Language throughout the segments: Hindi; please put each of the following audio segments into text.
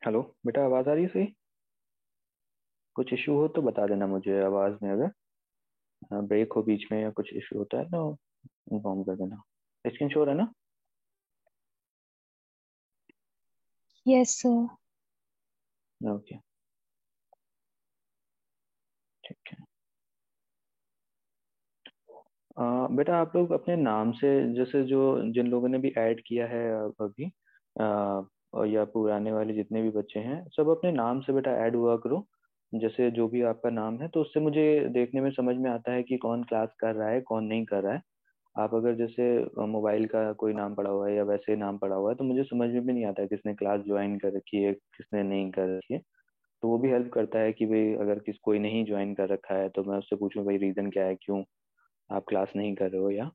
हेलो बेटा, आवाज़ आ रही है सही? कुछ इशू हो तो बता देना मुझे आवाज़ में, अगर ब्रेक हो बीच में या कुछ इशू होता है तो इन्फॉर्म कर देना। स्क्रीन शो है ना? Yes sir. ओके, ठीक है। बेटा, आप लोग अपने नाम से, जैसे जो जिन लोगों ने भी ऐड किया है अभी, और या पुराने वाले जितने भी बच्चे हैं, सब अपने नाम से बेटा ऐड हुआ करो। जैसे जो भी आपका नाम है, तो उससे मुझे देखने में समझ में आता है कि कौन क्लास कर रहा है कौन नहीं कर रहा है। आप अगर जैसे मोबाइल का कोई नाम पड़ा हुआ है या वैसे नाम पड़ा हुआ है, तो मुझे समझ में भी नहीं आता है किसने क्लास ज्वाइन कर रखी है किसने नहीं कर रखी है। तो वो भी हेल्प करता है कि भाई अगर कोई नहीं ज्वाइन कर रखा है तो मैं उससे पूछूं भाई रीजन क्या है, क्यों आप क्लास नहीं कर रहे हो, या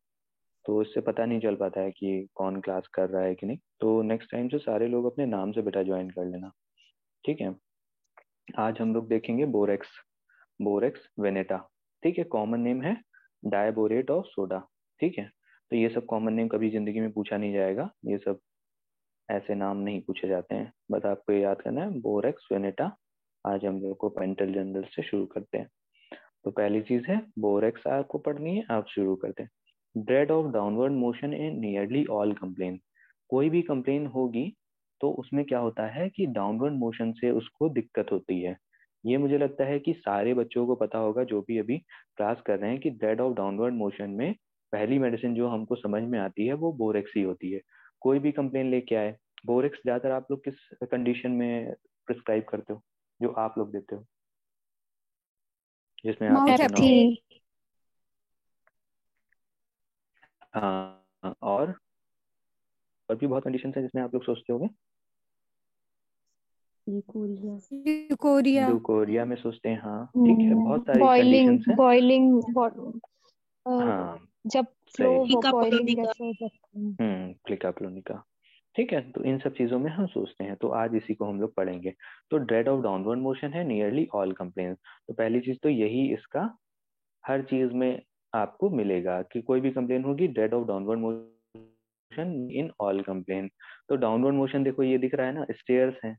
तो इससे पता नहीं चल पाता है कि कौन क्लास कर रहा है कि नहीं। तो नेक्स्ट टाइम से सारे लोग अपने नाम से बेटा ज्वाइन कर लेना, ठीक है। आज हम लोग देखेंगे बोरेक्स, बोरेक्स वेनेटा। ठीक है, कॉमन नेम है डायबोरेट ऑफ सोडा। ठीक है, तो ये सब कॉमन नेम कभी जिंदगी में पूछा नहीं जाएगा, ये सब ऐसे नाम नहीं पूछे जाते हैं, बस आपको ये याद करना है बोरेक्स वेनेटा। आज हम लोग को पेंटल जनरल से शुरू करते हैं। तो पहली चीज है बोरेक्स, आपको पढ़नी है, आप शुरू करते हैं। Dread of downward motion in nearly all complain. कोई भी कंप्लेन होगी तो उसमें क्या होता है कि डाउनवर्ड मोशन से उसको दिक्कत होती है। ये मुझे लगता है कि सारे बच्चों को पता होगा जो भी अभी क्लास कर रहे हैं कि ड्रेड ऑफ डाउनवर्ड मोशन में पहली मेडिसिन जो हमको समझ में आती है वो बोरेक्स ही होती है। कोई भी कंप्लेन लेके आए, बोरेक्स ज्यादातर आप लोग किस कंडीशन में प्रिस्क्राइब करते हो, जो आप लोग देते हो, जिसमें आपने माउथ सुना कैप्टी। हो? हाँ, और भी बहुत कंडीशन है जिसमें आप लोग सोचते होंगे। यूकोरिया यूकोरिया। ल्यूकोरिया में सोचते हैं, हाँ ठीक है, बहुत सारी बॉइलिंग कंडीशंस हैं। बॉइलिंग हाँ, जब फ्लो सही। क्लिका बॉइलिंग जैसे हो जाता है। क्लिका क्लोनिका। ठीक है, तो इन सब चीजों में हम सोचते हैं, तो आज इसी को हम लोग पढ़ेंगे। तो ड्रेड ऑफ डाउनवर्ड मोशन है नियरली ऑल कंप्लेन। तो पहली चीज तो यही इसका हर चीज में आपको मिलेगा कि कोई भी कंप्लेन होगी, dread of downward motion in all complain. तो डाउनवर्ड मोशन देखो, ये दिख रहा है ना, स्टेयर्स हैं,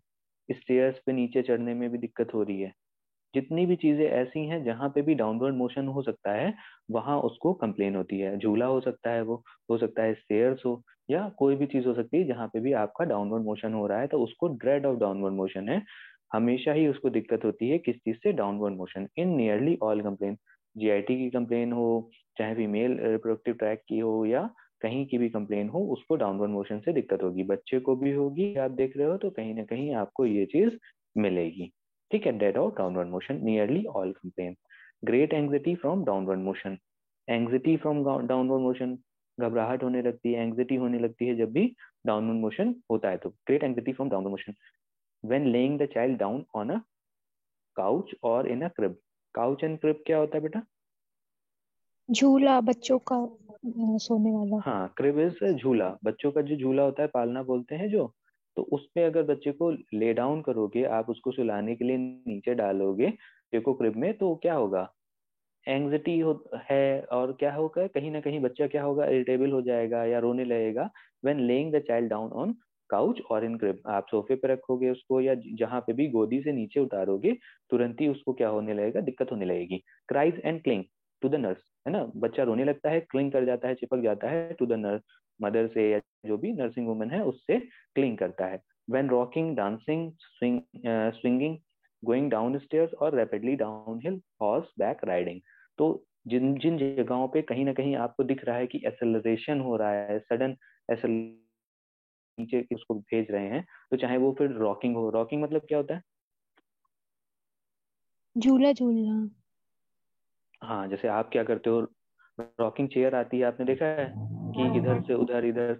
स्टेयर्स पे नीचे चढ़ने में भी दिक्कत हो रही है। जितनी भी चीजें ऐसी हैं जहां पे भी डाउनवर्ड मोशन हो सकता है, वहां उसको कंप्लेन होती है। झूला हो सकता है, वो हो सकता है स्टेयर्स हो, या कोई भी चीज हो सकती है जहां पे भी आपका डाउनवर्ड मोशन हो रहा है, तो उसको ड्रेड ऑफ डाउनवर्ड मोशन है। हमेशा ही उसको दिक्कत होती है किस चीज से, downward motion in nearly all complain. GIT की कंप्लेन हो, चाहे फीमेल रिप्रोडक्टिव ट्रैक की हो, या कहीं की भी कंप्लेन हो, उसको डाउनवर्ड मोशन से दिक्कत होगी। बच्चे को भी होगी, आप देख रहे हो, तो कहीं ना कहीं आपको ये चीज मिलेगी। ठीक है, डेड और downward motion nearly all complain. Great anxiety from downward motion, anxiety from downward motion, घबराहट होने लगती है, एंग्जाइटी होने लगती है जब भी डाउनवर्ड मोशन होता है। तो great anxiety from downward motion when laying the child down on a couch और इन अ क्रिब। काउच एंड क्रिब क्या होता है बेटा? झूला बच्चों का सोने वाला। हाँ, क्रिब इज झूला, बच्चों का जो झूला होता है, पालना बोलते हैं जो। तो उस पे अगर बच्चे को ले डाउन करोगे, आप उसको सुलाने के लिए नीचे डालोगे देखो क्रिब में, तो क्या होगा, एंग्जाइटी है। और क्या होगा, कहीं ना कहीं बच्चा क्या होगा, इरिटेबल हो जाएगा या रोने लगेगा। When laying the child down on couch और इन क्रिब, आप सोफे पे रखोगे उसको या जहां पे भी गोदी से नीचे उतारोगे, तुरंत ही उसको क्या होने लगेगा, दिक्कत होने लगेगी। Cries and cling to the nurse, है ना, बच्चा रोने लगता है, क्लिंग कर जाता है, चिपक जाता है टू द नर्स, मदर से या जो भी नर्सिंग वुमन है उससे क्लिंग करता है। When rocking, dancing, swinging, going down stairs और rapidly downhill horse back riding. तो जिन जिन जगहों पे कहीं ना कहीं आपको दिख रहा है कि एक्सेलरेशन हो रहा है, सडन एक्सेल नीचे की उसको भेज रहे हैं, तो चाहे वो फिर रॉकिंग हो, रॉकिंग मतलब क्या होता है? झूला झूलना। हाँ, जैसे आप क्या करते हो, रॉकिंग चेयर आती है, आपने देखा है कि इधर से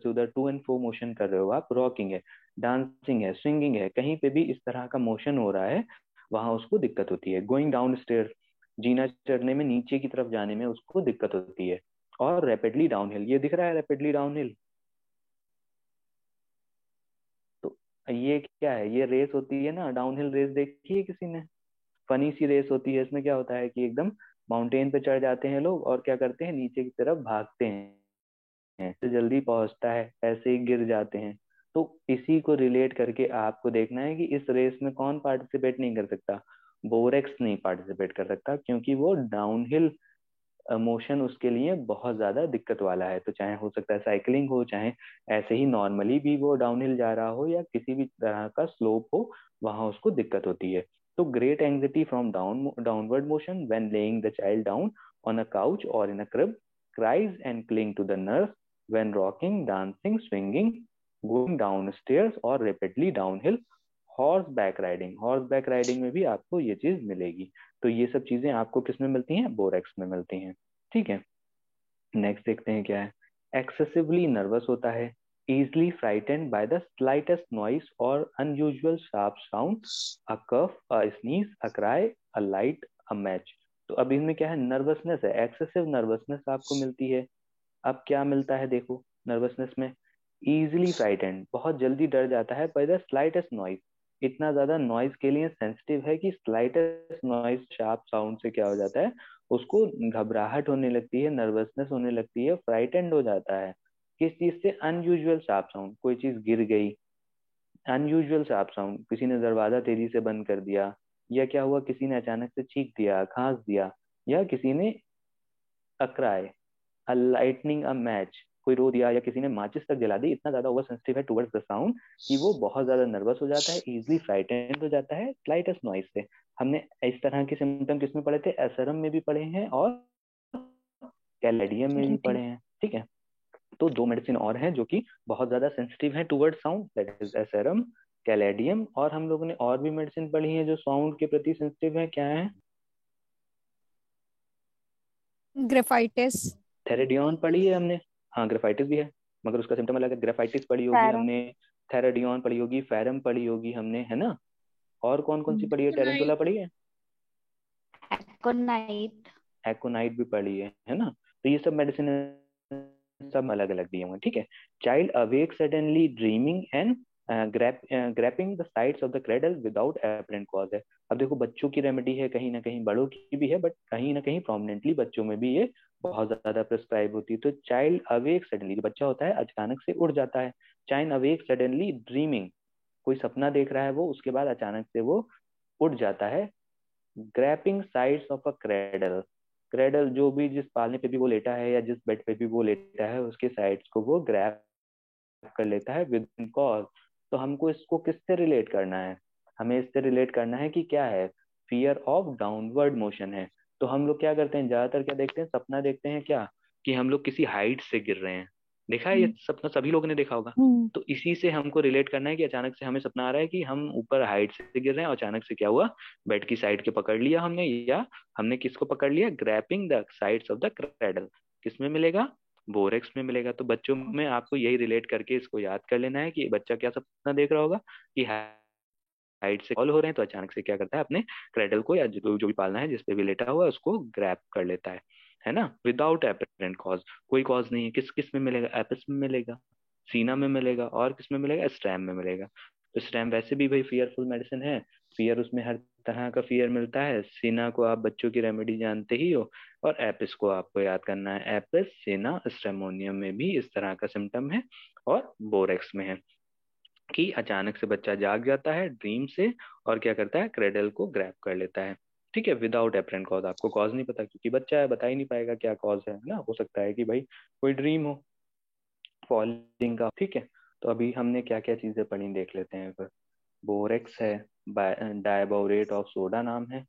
उधर टू एंड फ्रो मोशन कर रहे हो आप, रॉकिंग है। डांसिंग है, स्विंगिंग है, कहीं पे भी इस तरह का मोशन हो रहा है, वहां उसको दिक्कत होती है। गोइंग डाउन स्टेयर, जीना चढ़ने में, नीचे की तरफ जाने में उसको दिक्कत होती है। और रैपिडली डाउनहिल, ये दिख रहा है रैपिडली डाउनहिल। तो ये क्या है, ये रेस होती है ना, डाउनहिल रेस देखी है किसी ने? फनी सी रेस होती है, इसमें क्या होता है कि एकदम माउंटेन पे चढ़ जाते हैं लोग और क्या करते हैं, नीचे की तरफ भागते हैं, तो जल्दी पहुंचता है, ऐसे ही गिर जाते हैं। तो इसी को रिलेट करके आपको देखना है कि इस रेस में कौन पार्टिसिपेट नहीं कर सकता। बोरेक्स नहीं पार्टिसिपेट कर सकता क्योंकि वो डाउनहिल मोशन उसके लिए बहुत ज्यादा दिक्कत वाला है। तो चाहे हो सकता है साइकिलिंग हो, चाहे ऐसे ही नॉर्मली भी वो डाउनहिल जा रहा हो, या किसी भी तरह का स्लोप हो, वहां उसको दिक्कत होती है। तो great anxiety from downward motion when laying the child down on a couch और इन अ crib, cries and cling to the nurse when rocking, dancing, swinging, going downstairs or rapidly downhill, horse back riding में भी आपको ये चीज मिलेगी। तो ये सब चीजें आपको किस में मिलती हैं? बोरेक्स में मिलती हैं। ठीक है, नेक्स्ट देखते हैं क्या है। एक्सेसिवली नर्वस होता है, easily frightened by the slightest noise or unusual sharp sound, a cough, a sneeze, a cry, a light, a match। तो अब इनमें क्या है? नर्वसनेस है, एक्सेसिव नर्वसनेस आपको मिलती है। अब क्या मिलता है देखो नर्वसनेस में? इजिली फ्राइटेंड, बहुत जल्दी डर जाता है, बाय द स्लाइटेस्ट नॉइज, इतना ज्यादा नॉइज के लिए सेंसिटिव है कि स्लाइटेस्ट नॉइज शार्प साउंड से क्या हो जाता है, उसको घबराहट होने लगती है, नर्वसनेस होने लगती है, फ्राइटेंड हो जाता है। किस चीज से? अनयूजुअल शार्प साउंड, कोई चीज गिर गई, अनयूजुअल शार्प साउंड, किसी ने दरवाजा तेजी से बंद कर दिया, या क्या हुआ, किसी ने अचानक से चीख दिया, खांस दिया, या किसी ने अक्राए, अ लाइटनिंग अ मैच, कोई रो दिया, या किसी ने माचिस तक जला दी। इतना ज्यादा ओवर सेंसिटिव है टुवर्ड्स द साउंड कि वो बहुत ज्यादा नर्वस हो जाता है, इजिली फ्राइटेंड हो जाता है स्लाइटेस्ट नॉइज से। हमने इस तरह के सिम्टम किसमें पढ़े थे? एसरम में भी पढ़े हैं और कैलेडियम में भी कैलेडियम। पढ़े हैं। ठीक है, तो दो मेडिसिन और हैं जो कि बहुत ज्यादा सेंसिटिव है toward sound, that is asarum, caladium. और हम लोगों ने और भी मेडिसिन पढ़ी है जो साउंड के प्रति सेंसिटिव है, क्या है? ग्रेफाइटिस। थेरेडियन पढ़ी है हमने। हाँ, ग्रेफाइटिस भी है, मगर उसका सिम्टम अलग है। ग्रेफाइटिस पढ़ी होगी पैरम। हमने, थेरेडियन पढ़ी होगी, फेरम पढ़ी होगी हमने, है ना? और कौन कौन सी पढ़ी है? टेरेंटुला एकोनाइट। पढ़ी है, एकोनाइट। एक्ोनाइट भी पढ़ी है ना? तो ये सब मेडिसिन सब अलग अलग दिए हुए हैं। ठीक है, child awake suddenly dreaming and grasping the sides of the cradle without apparent cause है। अब देखो, बच्चों की रेमेडी है, कहीं ना कहीं बड़ों की भी है, बट कहीं ना कहीं प्रोमिनेंटली बच्चों में भी ये बहुत ज्यादा प्रिस्क्राइब होती है। तो चाइल्ड अवेक सडनली, जो बच्चा होता है अचानक से उड़ जाता है। चाइल्ड अवेक सडनली ड्रीमिंग, कोई सपना देख रहा है वो, उसके बाद अचानक से वो उठ जाता है। Grasping sides of a cradle, cradle जो भी जिस पालने पे भी वो लेटा है या जिस बेड पे भी वो लेटा है, उसके साइड्स को वो ग्रैप कर लेता है विद इन कॉज। तो हमको इसको किससे रिलेट करना है? हमें इससे रिलेट करना है कि क्या है? फियर ऑफ डाउनवर्ड मोशन है। तो हम लोग क्या करते हैं, ज्यादातर क्या देखते हैं, सपना देखते हैं क्या, कि हम लोग किसी हाइट से गिर रहे हैं। देखा है ये सपना? सभी लोगों ने देखा होगा। हम्म। तो इसी से हमको रिलेट करना है कि अचानक से हमें सपना आ रहा है कि हम ऊपर हाइट से गिर रहे हैं, और अचानक से क्या हुआ, बेड की साइड के पकड़ लिया हमने, या हमने किसको पकड़ लिया? Grasping the sides of the cradle. किस में मिलेगा? बोरेक्स में मिलेगा। तो बच्चों में आपको यही रिलेट करके इसको याद कर लेना है कि बच्चा क्या सपना देख रहा होगा, कि हाइट से फॉल हो रहे हैं, तो अचानक से क्या करता है, अपने क्रेडल को या जो भी पालना है, जिसपे भी लेटा हुआ है, उसको ग्रैप कर लेता है ना? विदाउट एपरेंट कॉज, कोई कॉज नहीं है। किस किस में मिलेगा? एपिस में मिलेगा, सीना में मिलेगा, और किस में मिलेगा? स्ट्रैम में मिलेगा। तो स्ट्रैम वैसे भी भाई फियरफुल मेडिसिन है, फियर उसमें हर तरह का फियर मिलता है। सीना को आप बच्चों की रेमेडी जानते ही हो, और एपिस को आपको याद करना है। एपिस, सीना, स्ट्रेमोनियम में भी इस तरह का सिम्टम है, और बोरेक्स में है कि अचानक से बच्चा जाग जाता है ड्रीम से, और क्या करता है, क्रेडल को ग्रैब कर लेता है। ठीक है, विदाउट एपरेंट कॉज, आपको कॉज नहीं पता क्योंकि बच्चा है, बता ही नहीं पाएगा क्या कॉज है ना। हो सकता है कि भाई कोई ड्रीम हो फॉलिंग का। ठीक है, तो अभी हमने क्या क्या चीजें पढ़ी देख लेते हैं फिर। बोरेक्स है, डायबोरेट ऑफ सोडा नाम है,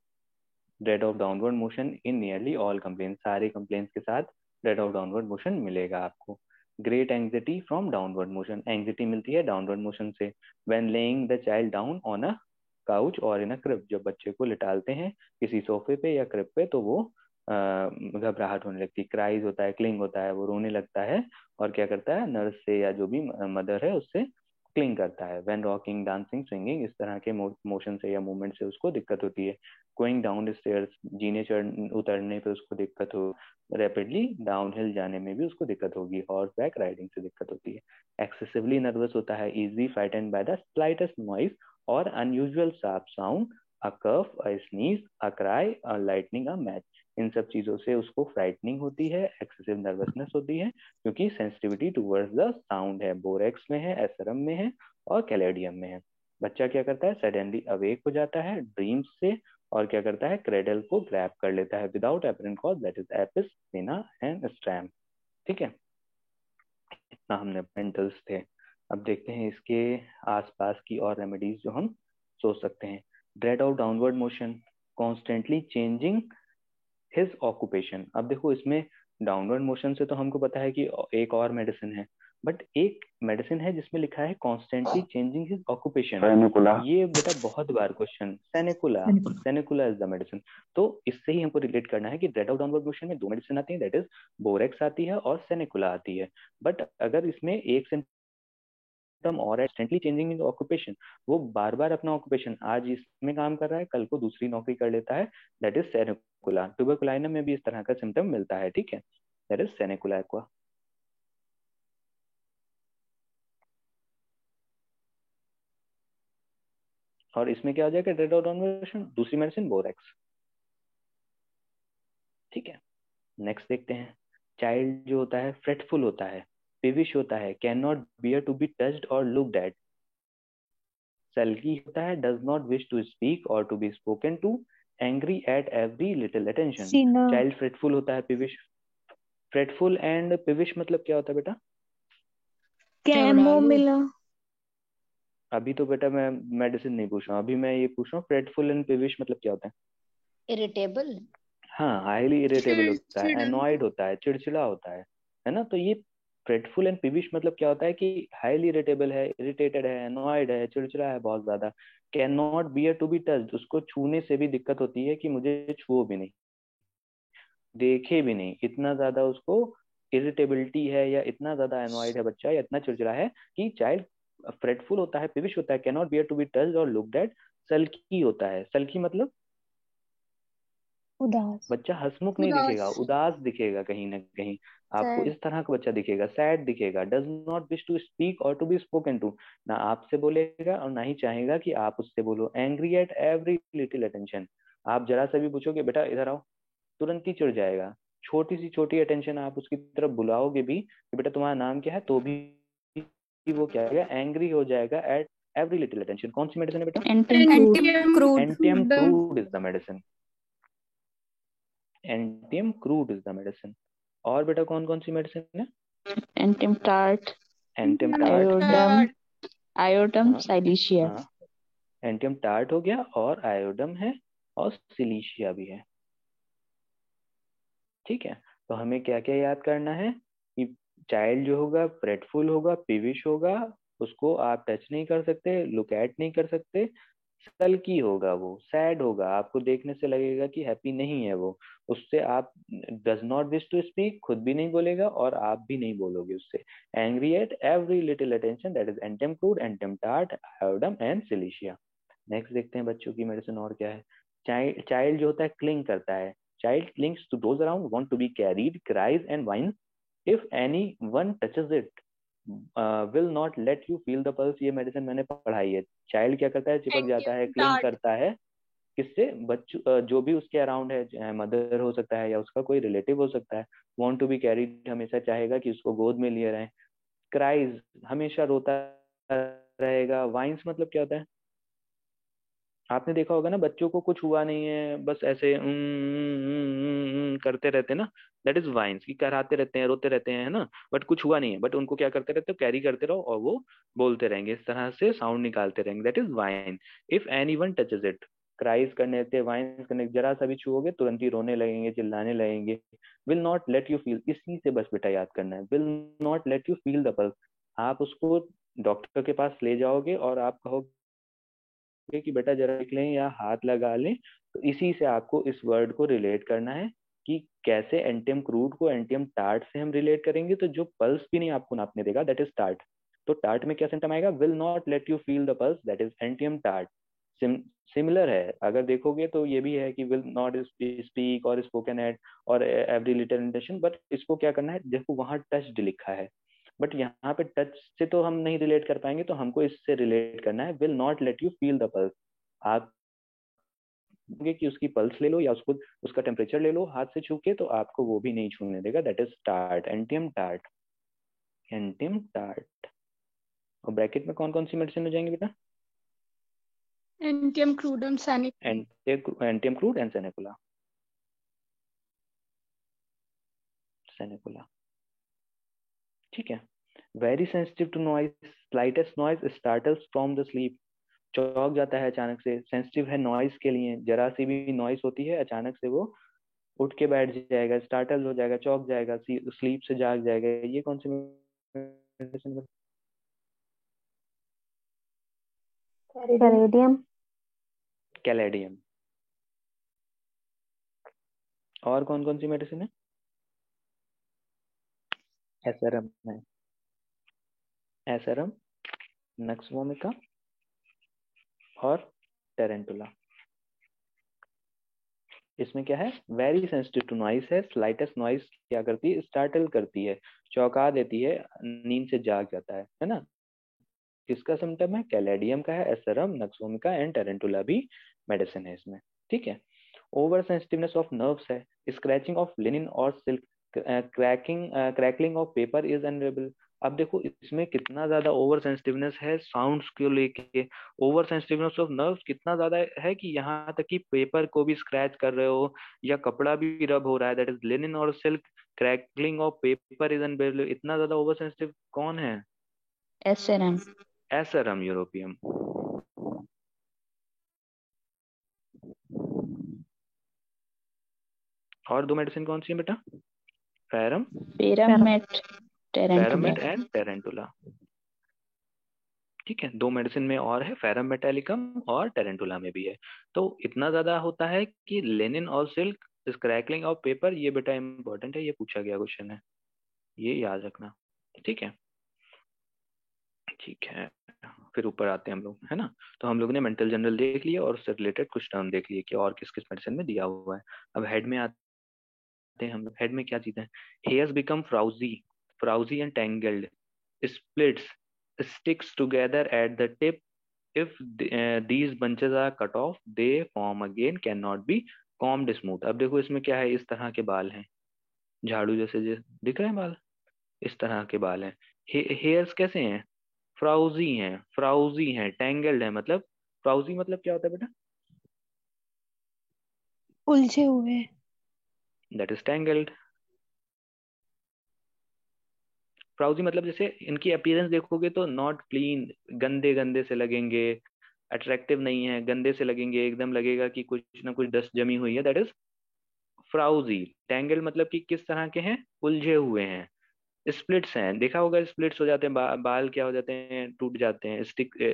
rate of downward motion in nearly all complain, सारे कंप्लेन्स के साथ रेट ऑफ डाउनवर्ड मोशन मिलेगा आपको। Great anxiety from downward motion, anxiety मिलती है डाउनवर्ड मोशन से। When laying the child down on a couch और इन अ क्रिब, जब बच्चे को लिटालते हैं किसी सोफे पे या क्रिब पे, तो वो घबराहट होने लगती है, क्राइज होता है, क्लिंग होता है, वो रोने लगता है, और क्या करता है, नर्स से या जो भी मदर है उससे क्लिंग करता है। व्हेन रॉकिंग, डांसिंग, स्विंगिंग, इस तरह के मोशन से या मूवमेंट से उसको दिक्कत होती है। गोइंग डाउन स्टेयर्स, जीने चढ़ उतरने पे उसको दिक्कत हो, रैपिडली डाउनहिल जाने में भी उसको दिक्कत होगी, हॉर्स बैक राइडिंग से दिक्कत होती है। एक्सेसिवली नर्वस होता है, easily frightened by the slightest noise और unusual sharp sound, a cough, a sneeze, a cry, a lightning, a match. इन सब चीजों से उसको फ्राइटनिंग होती है, एक्सेसिव नर्वसनेस होती है, क्योंकि सेंसिटिविटी टुवर्ड्स द साउंड है, बोरेक्स में है, एसरम में है और कैलेडियम में है। बच्चा क्या करता है, सडनली अवेक हो जाता है ड्रीम्स से और क्या करता है, क्रेडल को ग्रैब कर लेता है without apparent cause, that is Apis, सीना एंड स्ट्रैम। ठीक है, इतना हमने मेंटल्स थे। अब देखते हैं इसके आसपास की और रेमेडीज जो हम सोच सकते हैं। Dread of downward motion, constantly changing his occupation. अब देखो इसमें डाउनवर्ड मोशन से तो हमको पता है कि एक और मेडिसिन है, बट एक मेडिसिन है जिसमें लिखा है कॉन्स्टेंटली चेंजिंग हिज ऑक्यूपेशन। सेनेकुला, ये बेटा बहुत बार क्वेश्चन, सेनेकुला, सेनेकुला इज द मेडिसिन। तो इससे ही हमको रिलेट करना है कि ड्रेड ऑफ डाउनवर्ड मोशन में दो मेडिसिन आती है, दैट इज बोरेक्स आती है और सेनेकुला आती है। बट अगर इसमें एक सिम्टम और है कॉन्स्टेंटली चेंजिंग इन ऑक्यूपेशन, वो बार बार अपना ऑक्यूपेशन आज इसमें काम कर रहा है, कल को दूसरी नौकरी कर लेता है, दैट इज सेनेकुला। ट्यूबरकुलाइनम में भी इस तरह का सिम्टम मिलता है। ठीक है, दैट इज सेनेकुला एक्वा। और इसमें क्या हो जाएगा, ड्रेड ऑफ डाउनवर्ड मोशन, दूसरी मेडिसिन बोरेक्स। ठीक है, नेक्स्ट देखते हैं। चाइल्ड जो होता है फ्रेटफुल होता है, पेविश होता है, can not bear to be touched और लुक्ड एट। सल्की होता है, does not wish to speak और to be spoken to, angry at every little attention. Cina. Child fretful होता है, पेविश। फ्रेटफुल एंड पेविश मतलब क्या होता है बेटा? कैमोमिला। अभी तो बेटा मैं मेडिसिन नहीं पूछ रहा हूँ, अभी मैं ये पूछ रहा हूँ फ्रेटफुल एंड पेविश मतलब क्या होता है? इरिटेबल। हाँ, हाईली इरिटेबल होता है, एनॉयड होता है, चिड़चिड़ा होता है ना। तो ये फ्रेटफुल एंड पीविश मतलब क्या होता है कि हाईली इरिटेबल है, इरिटेटेड है, एनॉयड है, चिड़चिड़ा है बहुत ज्यादा। Can not bear to be touched, उसको छूने से भी दिक्कत होती है कि मुझे छुओ भी नहीं, देखे भी नहीं, इतना ज्यादा उसको इरिटेबिलिटी है या इतना ज्यादा एनॉयड है बच्चा या इतना चिड़चिड़ा है कि चाइल्ड फ्रेटफुल होता है, पेविश होता है, can not bear to be touched और लुक्ड एट। सल्की होता है, सल्की मतलब उदास। बच्चा हंसमुख नहीं दिखेगा, उदास दिखेगा कहीं ना कहीं, आपको इस तरह का बच्चा दिखेगा, सैड दिखेगा। Does not wish to speak और टू बी स्पोकन टू, ना आपसे बोलेगा और ना ही चाहेगा कि आप उससे बोलो। Angry at every little attention, आप जरा सा भी पूछोगे बेटा इधर आओ, तुरंत ही चिढ़ जाएगा। छोटी सी छोटी अटेंशन आप उसकी तरफ बुलाओगे भी कि बेटा तुम्हारा नाम क्या है, तो भी वो क्या है, एंग्री हो जाएगा एट एवरी लिटिल अटेंशन। कौन सी मेडिसिन है बेटा? Antim crude. Antim crude is the medicine, antim crude is the medicine. और बेटा कौन कौन सी मेडिसिन है? एंटिम टार्ट, एंटियम टार्ट, आयोडम, आयोडम, हाँ साइलिशिया। हाँ, एंटियम टार्ट हो गया और आयोडम है और सिलीशिया भी है। ठीक है, तो हमें क्या क्या याद करना है कि चाइल्ड जो होगा फ्रेटफुल होगा, पीविश होगा, उसको आप टच नहीं कर सकते, लुक एट नहीं कर सकते। सल्की होगा, वो सैड होगा, आपको देखने से लगेगा कि हैप्पी नहीं है वो, उससे आप does not wish to speak, खुद भी नहीं बोलेगा और आप भी नहीं बोलोगे उससे। Angry at every little attention, that is antim crude, antim tart, iodum and silicea. Next देखते हैं बच्चों की मेडिसिन और क्या है। चाइल्ड जो होता है क्लिंग करता है, child clings to those around, want to be carried, cries and whines if any one touches it, will not let you feel the pulse. ये मेडिसिन मैंने पढ़ाई है। चाइल्ड क्या करता है, चिपक जाता है, क्लिंग करता है, किससे? बच्चों जो भी उसके अराउंड है, मदर हो सकता है या उसका कोई रिलेटिव हो सकता है। वांट टू बी कैरीड, हमेशा चाहेगा कि उसको गोद में लिए रहें। क्राइज, हमेशा रोता रहेगा। वाइन्स मतलब क्या होता है? आपने देखा होगा ना, बच्चों को कुछ हुआ नहीं है, बस ऐसे करते रहते हैं ना, दैट इज वाइन्स, की कराते रहते हैं, रोते रहते हैं, है ना, बट कुछ हुआ नहीं है, बट उनको क्या करते रहते हो, कैरी करते रहो और वो बोलते रहेंगे, इस तरह से साउंड निकालते रहेंगे, that is wine. If any one touches it, cries करने से, वाइन्स करने, जरा सा भी छुओगे तुरंत ही रोने लगेंगे, चिल्लाने लगेंगे। Will not let you feel, इसी से बस बेटा याद करना है, will not let you feel the pulse. आप उसको डॉक्टर के पास ले जाओगे और आप कहोगे कि बेटा जरा देख लें या हाथ लगा लें, तो इसी से आपको इस वर्ड को रिलेट करना है कि कैसे एंटियम क्रूड को एंटियम टार्ट से हम रिलेट करेंगे, तो जो पल्स भी नहीं आपको नापने देगा, दैट इज टार्ट। तो टार्ट में क्या सिम्टम आएगा, will not let you feel the pulse, that is antim tart. Similar है, अगर देखोगे तो ये भी है कि विल नॉट स्पीक और स्पोकन एट और एवरी लिटिल इंटेंशन, बट इसको क्या करना है, देखो वहां टच्ड लिखा है, बट यहाँ पे टच से तो हम नहीं रिलेट कर पाएंगे, तो हमको इससे रिलेट करना है, will not let you feel the pulse. आप कि उसकी पल्स ले लो या उसको उसका टेम्परेचर ले लो हाथ से छू के, तो आपको वो भी नहीं छूने देगा। That is tart, antim tart, antim tart. और ब्रैकेट में कौन कौन सी मेडिसिन हो जाएंगे बेटा? Antim crudum sanicula. Antim crude and sanicula, sanicula. ठीक है। Very sensitive to noise, slightest noise startles from the sleep, चौंक जाता है अचानक से, सेंसिटिव है नॉइज के लिए, जरा सी भी नॉइज होती है अचानक से वो उठ के बैठ जाएगा, स्टार्टल हो जाएगा, चौंक जाएगा, स्लीप से जाग जाएगा। ये कौन सी मेडिसिन? कैलेडियम। कैलेडियम। और कौन कौन सी मेडिसिन है? एसरम है, एसरम, नक्स वोमिका और टेरेंटुला। इसमें क्या है? वेरी सेंसिटिव टू नॉइस है, स्लाइटेस्ट नॉइस क्या करती है? स्टार्टल करती है, चौंका देती है, नींद से जाग जाता है ना। किसका सिम्टम है? कैलेडियम का है, एसरम, नक्स वोमिका एंड टेरेंटुला भी मेडिसिन है इसमें। ठीक है। ओवर सेंसिटिवनेस ऑफ नर्व्स है, स्क्रैचिंग ऑफ लिनिन और silk, crackling of paper is honourable. अब देखो इसमें कितना ज्यादा ओवर सेंसिटिवनेस है साउंड्स को लेके, ओवर सेंसिटिवनेस ऑफ नर्व्स कितना ज्यादा है कि यहाँ तक कि पेपर को भी स्क्रैच कर रहे हो या कपड़ा भी रब हो रहा है। दैट इज लिनिन और silk, crackling of paper is unbearable. इतना ज्यादा ओवर सेंसिटिव कौन है? SRM। Asarum europium. और दो मेडिसिन कौन सी है बेटा? Ferrum, Pyramid, Tarantula। Ferrum met and tarantula. ठीक है, दो मेडिसिन में और है, फेरम मेटालिकम और टेरेंटुला में भी है। तो इतना ज्यादा होता है कि लेनिन और सिल्क, क्रैकलिंग ऑफ पेपर, ये बेटा इंपॉर्टेंट है, ये पूछा गया क्वेश्चन है, ये याद रखना। ठीक है, ठीक है। फिर ऊपर आते हैं हम लोग, है ना। तो हम लोग ने मेंटल जनरल देख लिया और उससे रिलेटेड कुछ टर्म देख लिए कि और किस किस मेडिसिन में दिया हुआ है। अब हेड में आते हैं हम लोग। हेड में क्या चीजें? Hairs become frowzy, frowzy and tangled, splits, sticks together at the tip. If these bunches are cut off, they form again, cannot be combed smooth. अब देखो इसमें क्या है, इस तरह के बाल हैं, झाड़ू जैसे दिख रहे हैं बाल, इस तरह के बाल हैं। हेयर्स कैसे हैं? फ्राउजी हैं, फ्राउजी हैं, टैंगल्ड है। मतलब फ्राउजी मतलब क्या होता है बेटा? उलझे हुए। That is tangled. फ्राउजी मतलब जैसे इनकी अपीयरेंस देखोगे तो नॉट क्लीन, गंदे गंदे से लगेंगे, अट्रैक्टिव नहीं है, गंदे से लगेंगे, एकदम लगेगा कि कुछ ना कुछ डस्ट जमी हुई है। That is फ्राउजी। टैंगल मतलब कि किस तरह के हैं? उलझे हुए हैं। स्प्लिट्स हैं, देखा होगा स्प्लिट्स हो जाते हैं, बाल क्या हो जाते हैं? टूट जाते हैं,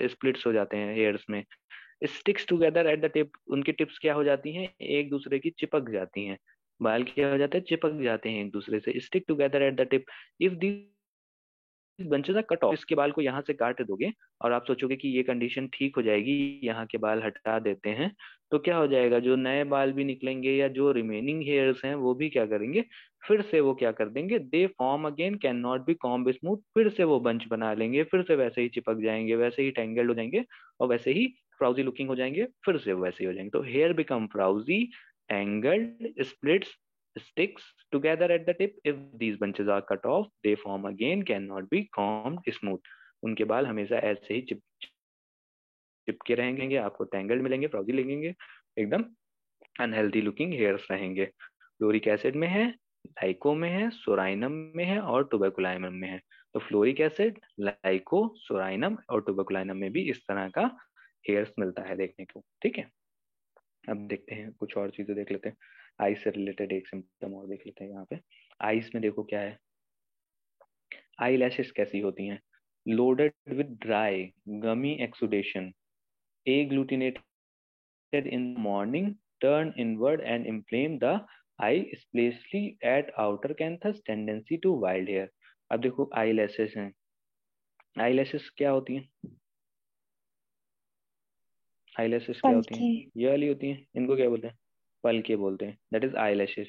स्प्लिट्स हो जाते हैं हेयर्स में। Sticks together at the tip, उनकी टिप्स क्या हो जाती हैं? एक दूसरे की चिपक जाती हैं। बाल क्या हो जाते हैं? चिपक जाते हैं एक दूसरे से, stick together at the tip. If the bunches are cut off, इसके बाल को यहाँ से काट दोगे और आप सोचोगे कि ये कंडीशन ठीक हो जाएगी, यहाँ के बाल हटा देते हैं, तो क्या हो जाएगा? जो नए बाल भी निकलेंगे या जो रिमेनिंग हेयर्स हैं वो भी क्या करेंगे? फिर से वो क्या कर देंगे? They form again, can not be comb smooth, फिर से वो बंच बना लेंगे, फिर से वैसे ही चिपक जाएंगे, वैसे ही टेंगल्ड हो जाएंगे और वैसे ही फ्राउजी लुकिंग हो जाएंगे, फिर से वो वैसे ही हो जाएंगे। तो hair become frowzy, tangled, splits, sticks together at the tip. If these bunches are cut off, they form again, cannot be combed smooth. उनके बाल हमेशा ऐसे ही चिपके रहेंगे, आपको टैंगल्ड मिलेंगे, फ्राउजी लगेंगे, एकदम अनहेल्दी लुकिंग हेयर्स रहेंगे। फ्लोरिक एसिड में है, लाइको में है, सोराइनम में है और टुबरकुलाइनम में है। तो फ्लोरिक एसिड, लाइको, सोराइनम और टुबरकुलाइनम में भी इस तरह का हेयर्स मिलता है देखने को। ठीक है, अब देखते हैं कुछ और चीजें देख लेते हैं। आइज से रिलेटेड एक सिम्टम और देख लेते हैं यहाँ पे। आइज में देखो क्या है, आई लैशेस कैसी होती हैं? Loaded with dry gummy exudation, agglutinated in the morning, turn inward and inflame the eye, especially at outer canthus, tendency to wild hair। अब देखो आई लैशेस हैं, आई लैशेस क्या होती हैं? आई लैशेस क्या होती हैं? पलके। ये वाली होती हैं, इनको क्या बोलते हैं? पलके बोलते हैं। That is eye lashes.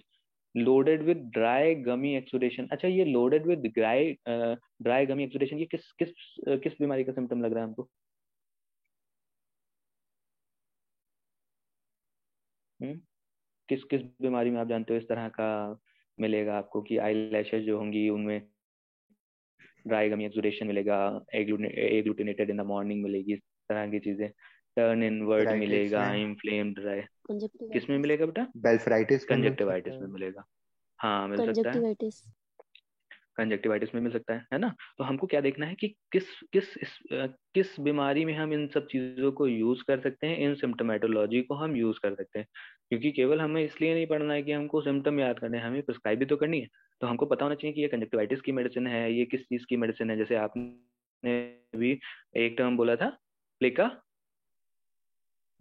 Loaded with dry gummy exudation. अच्छा, ये loaded with dry dry gummy exudation, ये किस किस किस बीमारी का सिम्टम लग रहा है हमको? किस किस बीमारी में आप जानते हो इस तरह का मिलेगा आपको कि आई लैशेज जो होंगी उनमें ड्राई गमी एक्सुडेशन मिलेगा, एग्लूटिनेटेड इन द मॉर्निंग मिलेगी, इस तरह की चीजें, टर्न इनवर्ड ब्राइटिस मिलेगा, में, इन्फ्लेम्ड ड्राई। किसमें कंजक्टिवाइटिस। मिलेगा बेटा? बेल्फराइटिस में मिल सकता कंजक्टिवाइटिस है। में मिलेगा। हाँ मिल सकता है, कंजक्टिवाइटिस। कंजक्टिवाइटिस में मिल सकता है ना। तो हमको क्या देखना है कि किस बीमारी में हम इन सब चीजों को यूज कर सकते हैं, इन सिम्टोमेटोलॉजी को हम यूज कर सकते हैं। क्योंकि केवल हमें इसलिए नहीं पढ़ना है कि हमको सिम्टम याद करने हैं, हमें प्रिस्क्राइब भी तो करनी है। तो हमको पता होना चाहिए कि ये कंजक्टिवाइटिस की मेडिसिन है, ये किस चीज की मेडिसिन है। जैसे आपने भी एक टर्म बोला था, प्लेका,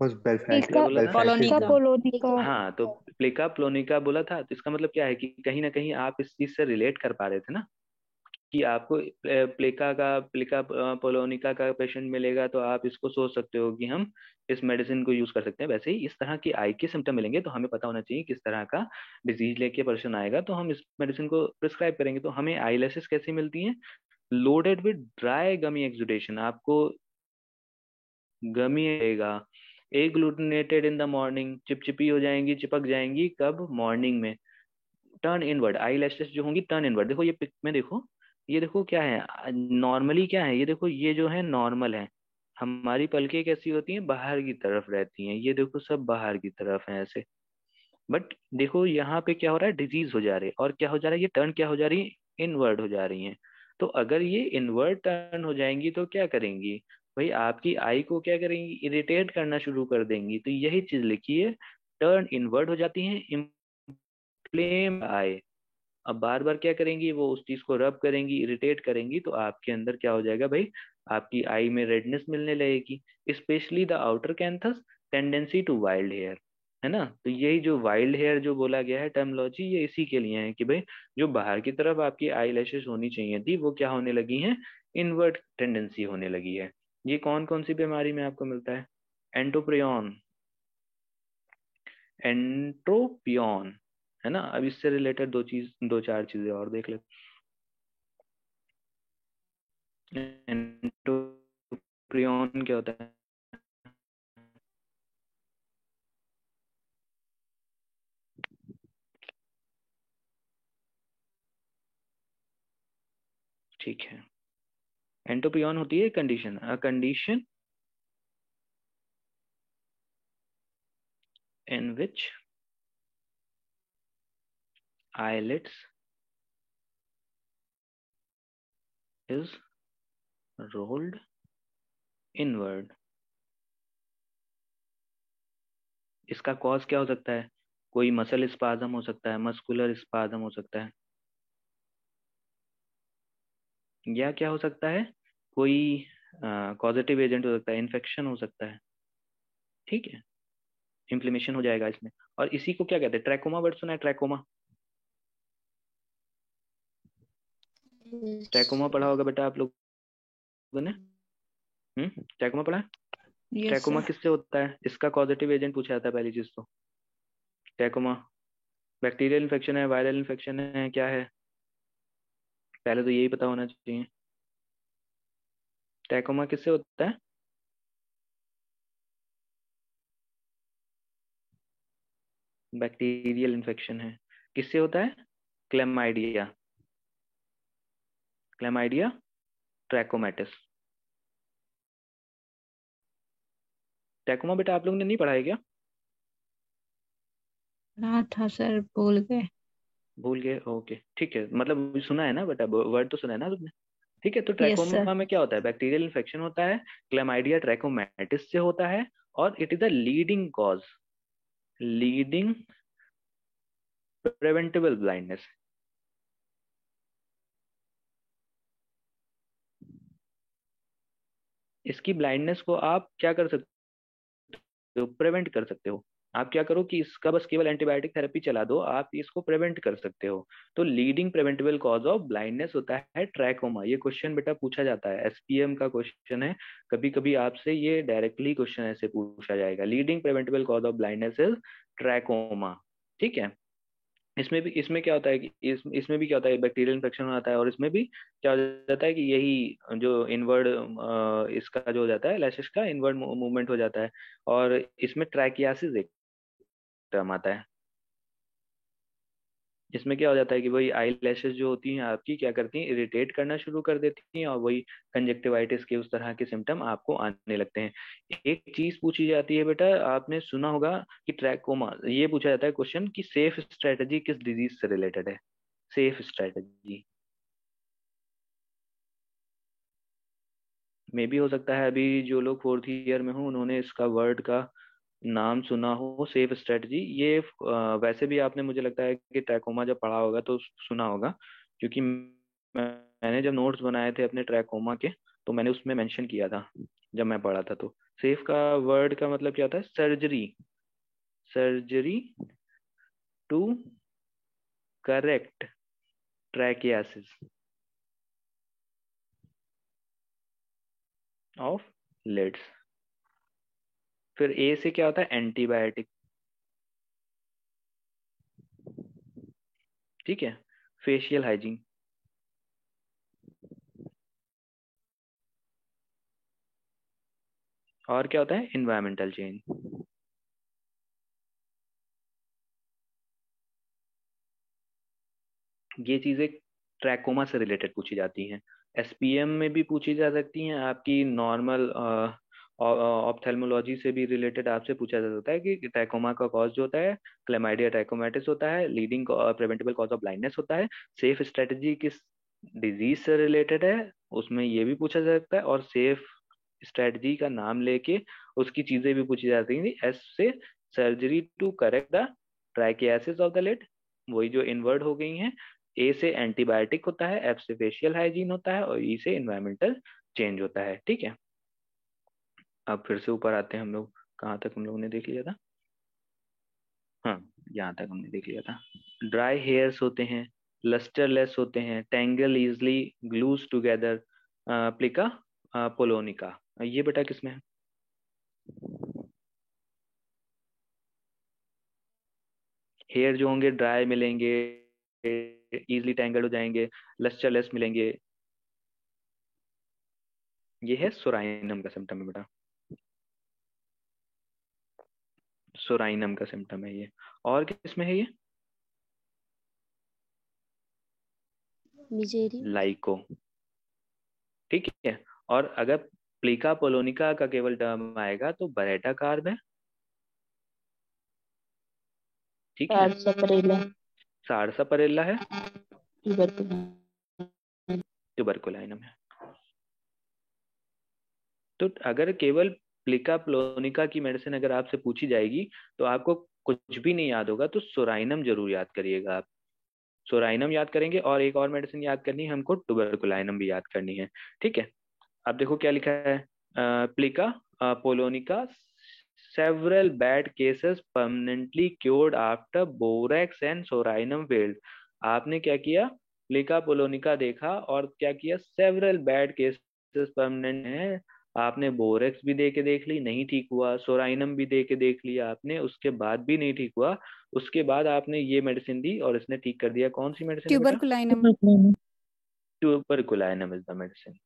उस क्या टीका बोला था? बेल्फ्राइटिस टीका में। पोलोनिका। हाँ, तो प्लेका प्लोनिका बोला था। तो इसका मतलब क्या है कि कहीं ना कहीं आप इस चीज से रिलेट कर पा रहे थे ना, कि आपको प्लेका पोलोनिका का पेशेंट मिलेगा तो आप इसको सोच सकते हो कि हम इस मेडिसिन को यूज कर सकते हैं। वैसे ही इस तरह की आई के सिम्टम मिलेंगे तो हमें पता होना चाहिए किस तरह का डिजीज लेके पर्सन आएगा, तो हम इस मेडिसिन को प्रिस्क्राइब करेंगे। तो हमें आईलैशेस कैसी मिलती हैं? Loaded with dry gummy exudation, आपको गमी आएगा, एग्लूटिनेटेड इन द मॉर्निंग, चिपचिपी हो जाएंगी, चिपक जाएंगी, कब? मॉर्निंग में। टर्न इनवर्ड, आई लैशेस जो होंगी टर्न इनवर्ड। देखो ये पिक में देखो, ये देखो क्या है नॉर्मली, क्या है ये देखो, ये जो है नॉर्मल है। हमारी पलकें कैसी होती हैं? बाहर की तरफ रहती हैं, ये देखो सब बाहर की तरफ है ऐसे। बट देखो यहाँ पे क्या हो रहा है, डिजीज हो जा रही है, और क्या हो जा रहा है, ये टर्न क्या हो जा रही है, इनवर्ड हो जा रही है। तो अगर ये इनवर्ड टर्न हो जाएंगी तो क्या करेंगी भाई? आपकी आई को क्या करेंगी? इरिटेट करना शुरू कर देंगी। तो यही चीज लिखी है, टर्न इनवर्ड हो जाती है, इन्फ्लेम आई। अब बार बार क्या करेंगी वो? उस चीज को रब करेंगी, इरिटेट करेंगी, तो आपके अंदर क्या हो जाएगा भाई? आपकी आई में रेडनेस मिलने लगेगी, specially the outer canthus, tendency to wild hair, है ना। तो यही जो वाइल्ड हेयर जो बोला गया है टर्मोलॉजी, ये इसी के लिए है कि भाई जो बाहर की तरफ आपकी आई लैशेस होनी चाहिए थी वो क्या होने लगी हैं? इनवर्ट टेंडेंसी होने लगी है। ये कौन कौन सी बीमारी में आपको मिलता है? एंटोप्रियन, एंट्रोपियन, है ना। अब इससे रिलेटेड दो चार चीजें और देख लेते हैं। एंट्रोपियन क्या होता है? ठीक है, एंट्रोपियन होती है condition, a condition in which eyelids is rolled inward। इसका कॉज क्या हो सकता है? कोई मसल स्पाज्म हो सकता है, मस्कुलर स्पाज्म हो सकता है, या क्या हो सकता है? कोई कॉजेटिव एजेंट हो सकता है, इन्फेक्शन हो सकता है। ठीक है, इन्फ्लेमेशन हो जाएगा इसमें। और इसी को क्या कहते हैं? ट्रैकोमा, वर्ड सुना है ट्रैकोमा? ट्रैकोमा पढ़ा होगा बेटा आप लोगों ने? ट्रैकोमा पढ़ा है? Yes trachoma sir. किससे होता है? इसका कॉजेटिव एजेंट पूछा जाता है पहली चीज तो। ट्रैकोमा बैक्टीरियल इन्फेक्शन है, वायरल इन्फेक्शन है, क्या है? पहले तो यही पता होना चाहिए। ट्रैकोमा किससे होता है? बैक्टीरियल इन्फेक्शन है। किससे होता है? Chlamydia, chlamydia trachomatis. ट्रैकोमा बेटा आप लोगों ने नहीं पढ़ा है क्या? पढ़ा था सर, भूल गए। भूल गए, ओके ठीक है। मतलब सुना है ना बेटा, वर्ड तो सुना है ना तुमने? ठीक है, तो यस सर। ट्रैकोमा में क्या होता है? बैक्टीरियल इन्फेक्शन होता है, क्लेमाइडिया ट्रैकोमैटिस से होता है, और it is the leading cause, leading preventable blindness. इसकी ब्लाइंडनेस को आप क्या कर सकते हो? प्रिवेंट कर सकते हो। आप क्या करो कि इसका बस केवल एंटीबायोटिक थेरेपी चला दो, आप इसको प्रिवेंट कर सकते हो। तो leading preventable cause of blindness होता है ट्रैकोमा। ये क्वेश्चन बेटा पूछा जाता है, एसपीएम का क्वेश्चन है। कभी कभी आपसे ये डायरेक्टली क्वेश्चन ऐसे पूछा जाएगा, leading preventable cause of blindness is trachoma. ठीक है। इसमें क्या होता है कि इसमें भी क्या होता है, बैक्टीरियल इन्फेक्शन आता है, और इसमें भी क्या हो जाता है कि यही जो इनवर्ड इसका जो हो जाता है लैशेस का इनवर्ड मूवमेंट हो जाता है। और इसमें ट्रैकियासिस एक टर्म आता है। इसमें क्या हो जाता है कि वही आई लैशेस जो होती हैं आपकी क्या करती हैं, इरिटेट करना शुरू कर देती हैं और वही कंजक्टिवाइटिस के उस तरह के सिम्टम आपको आने लगते हैं। एक चीज पूछी जाती है बेटा, आपने सुना होगा कि ट्रैकोमा, ये पूछा जाता है क्वेश्चन कि सेफ स्ट्रेटजी किस डिजीज से रिलेटेड है। सेफ स्ट्रेटजी मे भी हो सकता है अभी जो लोग फोर्थ ईयर में हो उन्होंने इसका वर्ड का नाम सुना हो, सेफ स्ट्रेटजी। ये वैसे भी आपने मुझे लगता है कि ट्रैकोमा जब पढ़ा होगा तो सुना होगा, क्योंकि मैंने जब नोट्स बनाए थे अपने ट्रैकोमा के तो मैंने उसमें मेंशन किया था जब मैं पढ़ा था। तो सेफ का वर्ड का मतलब क्या होता है, surgery, surgery to correct trichiasis of lids. फिर ए से क्या होता है, एंटीबायोटिक, ठीक है। फेशियल हाइजीन, और क्या होता है, इन्वायरमेंटल चेंज। ये चीजें ट्रैकोमा से रिलेटेड पूछी जाती हैं। एसपीएम में भी पूछी जा सकती हैं, आपकी नॉर्मल ऑप्थेल्मोलॉजी से भी रिलेटेड आपसे पूछा जा सकता है कि ट्रैकोमा का कॉज जो होता है क्लेमाइडिया ट्रैकोमैटिस होता है, leading preventable cause of blindness होता है। सेफ स्ट्रेटजी किस डिजीज से रिलेटेड है उसमें ये भी पूछा जा सकता है, और सेफ स्ट्रेटजी का नाम लेके उसकी चीजें भी पूछी जाती हैं। एस से surgery to correct the trichiasis of the lid, वही जो इनवर्ड हो गई हैं। ए से एंटीबायोटिक होता है, एफ से फेशियल हाइजीन होता है, और ई से इन्वायरमेंटल चेंज होता है, ठीक है। अब फिर से ऊपर आते हैं हम लोग, कहाँ तक हम लोगों ने देख लिया था, हाँ यहाँ तक हमने देख लिया था। ड्राई हेयर्स होते हैं, लस्टरलेस होते हैं, टैंगल इजली ग्लूज टुगेदर, प्लिका पोलोनिका। ये बेटा किसमें है, हेयर जो होंगे ड्राई मिलेंगे, इजली टैंगल हो जाएंगे, लस्टरलेस मिलेंगे। ये है सोराइनम का सिम्टम है बेटा, सोराइनम का सिम्टम है ये। और किसमें है ये, मिजेरी लाइको, ठीक है। और अगर प्लिका पोलोनिका का केवल टर्म आएगा तो बरेटा कार्ब है, ठीक है। सार्सापारेला, सारसापारेला है, ट्यूबरकुलोसिस, ट्यूबरकुलाइनम है। तो अगर केवल प्लिका पोलोनिका की मेडिसिन अगर आपसे पूछी जाएगी तो आपको कुछ भी नहीं याद होगा, तो सोराइनम जरूर याद करिएगा आप। सोराइनम याद करेंगे, और एक और मेडिसिन याद करनी है हमको, ट्यूबरकुलाइनम भी याद करनी है, ठीक है। अब देखो क्या लिखा है, प्लिका पोलोनिका several bad cases permanently cured after borax and sorinum failed। आपने क्या किया, प्लिका पोलोनिका देखा और क्या किया, सेवरल बैड केसेस परमानेंट है, आपने बोरेक्स भी दे के देख ली नहीं ठीक हुआ, सोराइनम भी दे के देख लिया आपने, उसके बाद भी नहीं ठीक हुआ, उसके बाद आपने ये मेडिसिन दी और इसने ठीक कर दिया। कौन सी मेडिसिन है बेटा, ट्यूबरकुलाइनम। ट्यूबरकुलाइनम इज द मेडिसिन।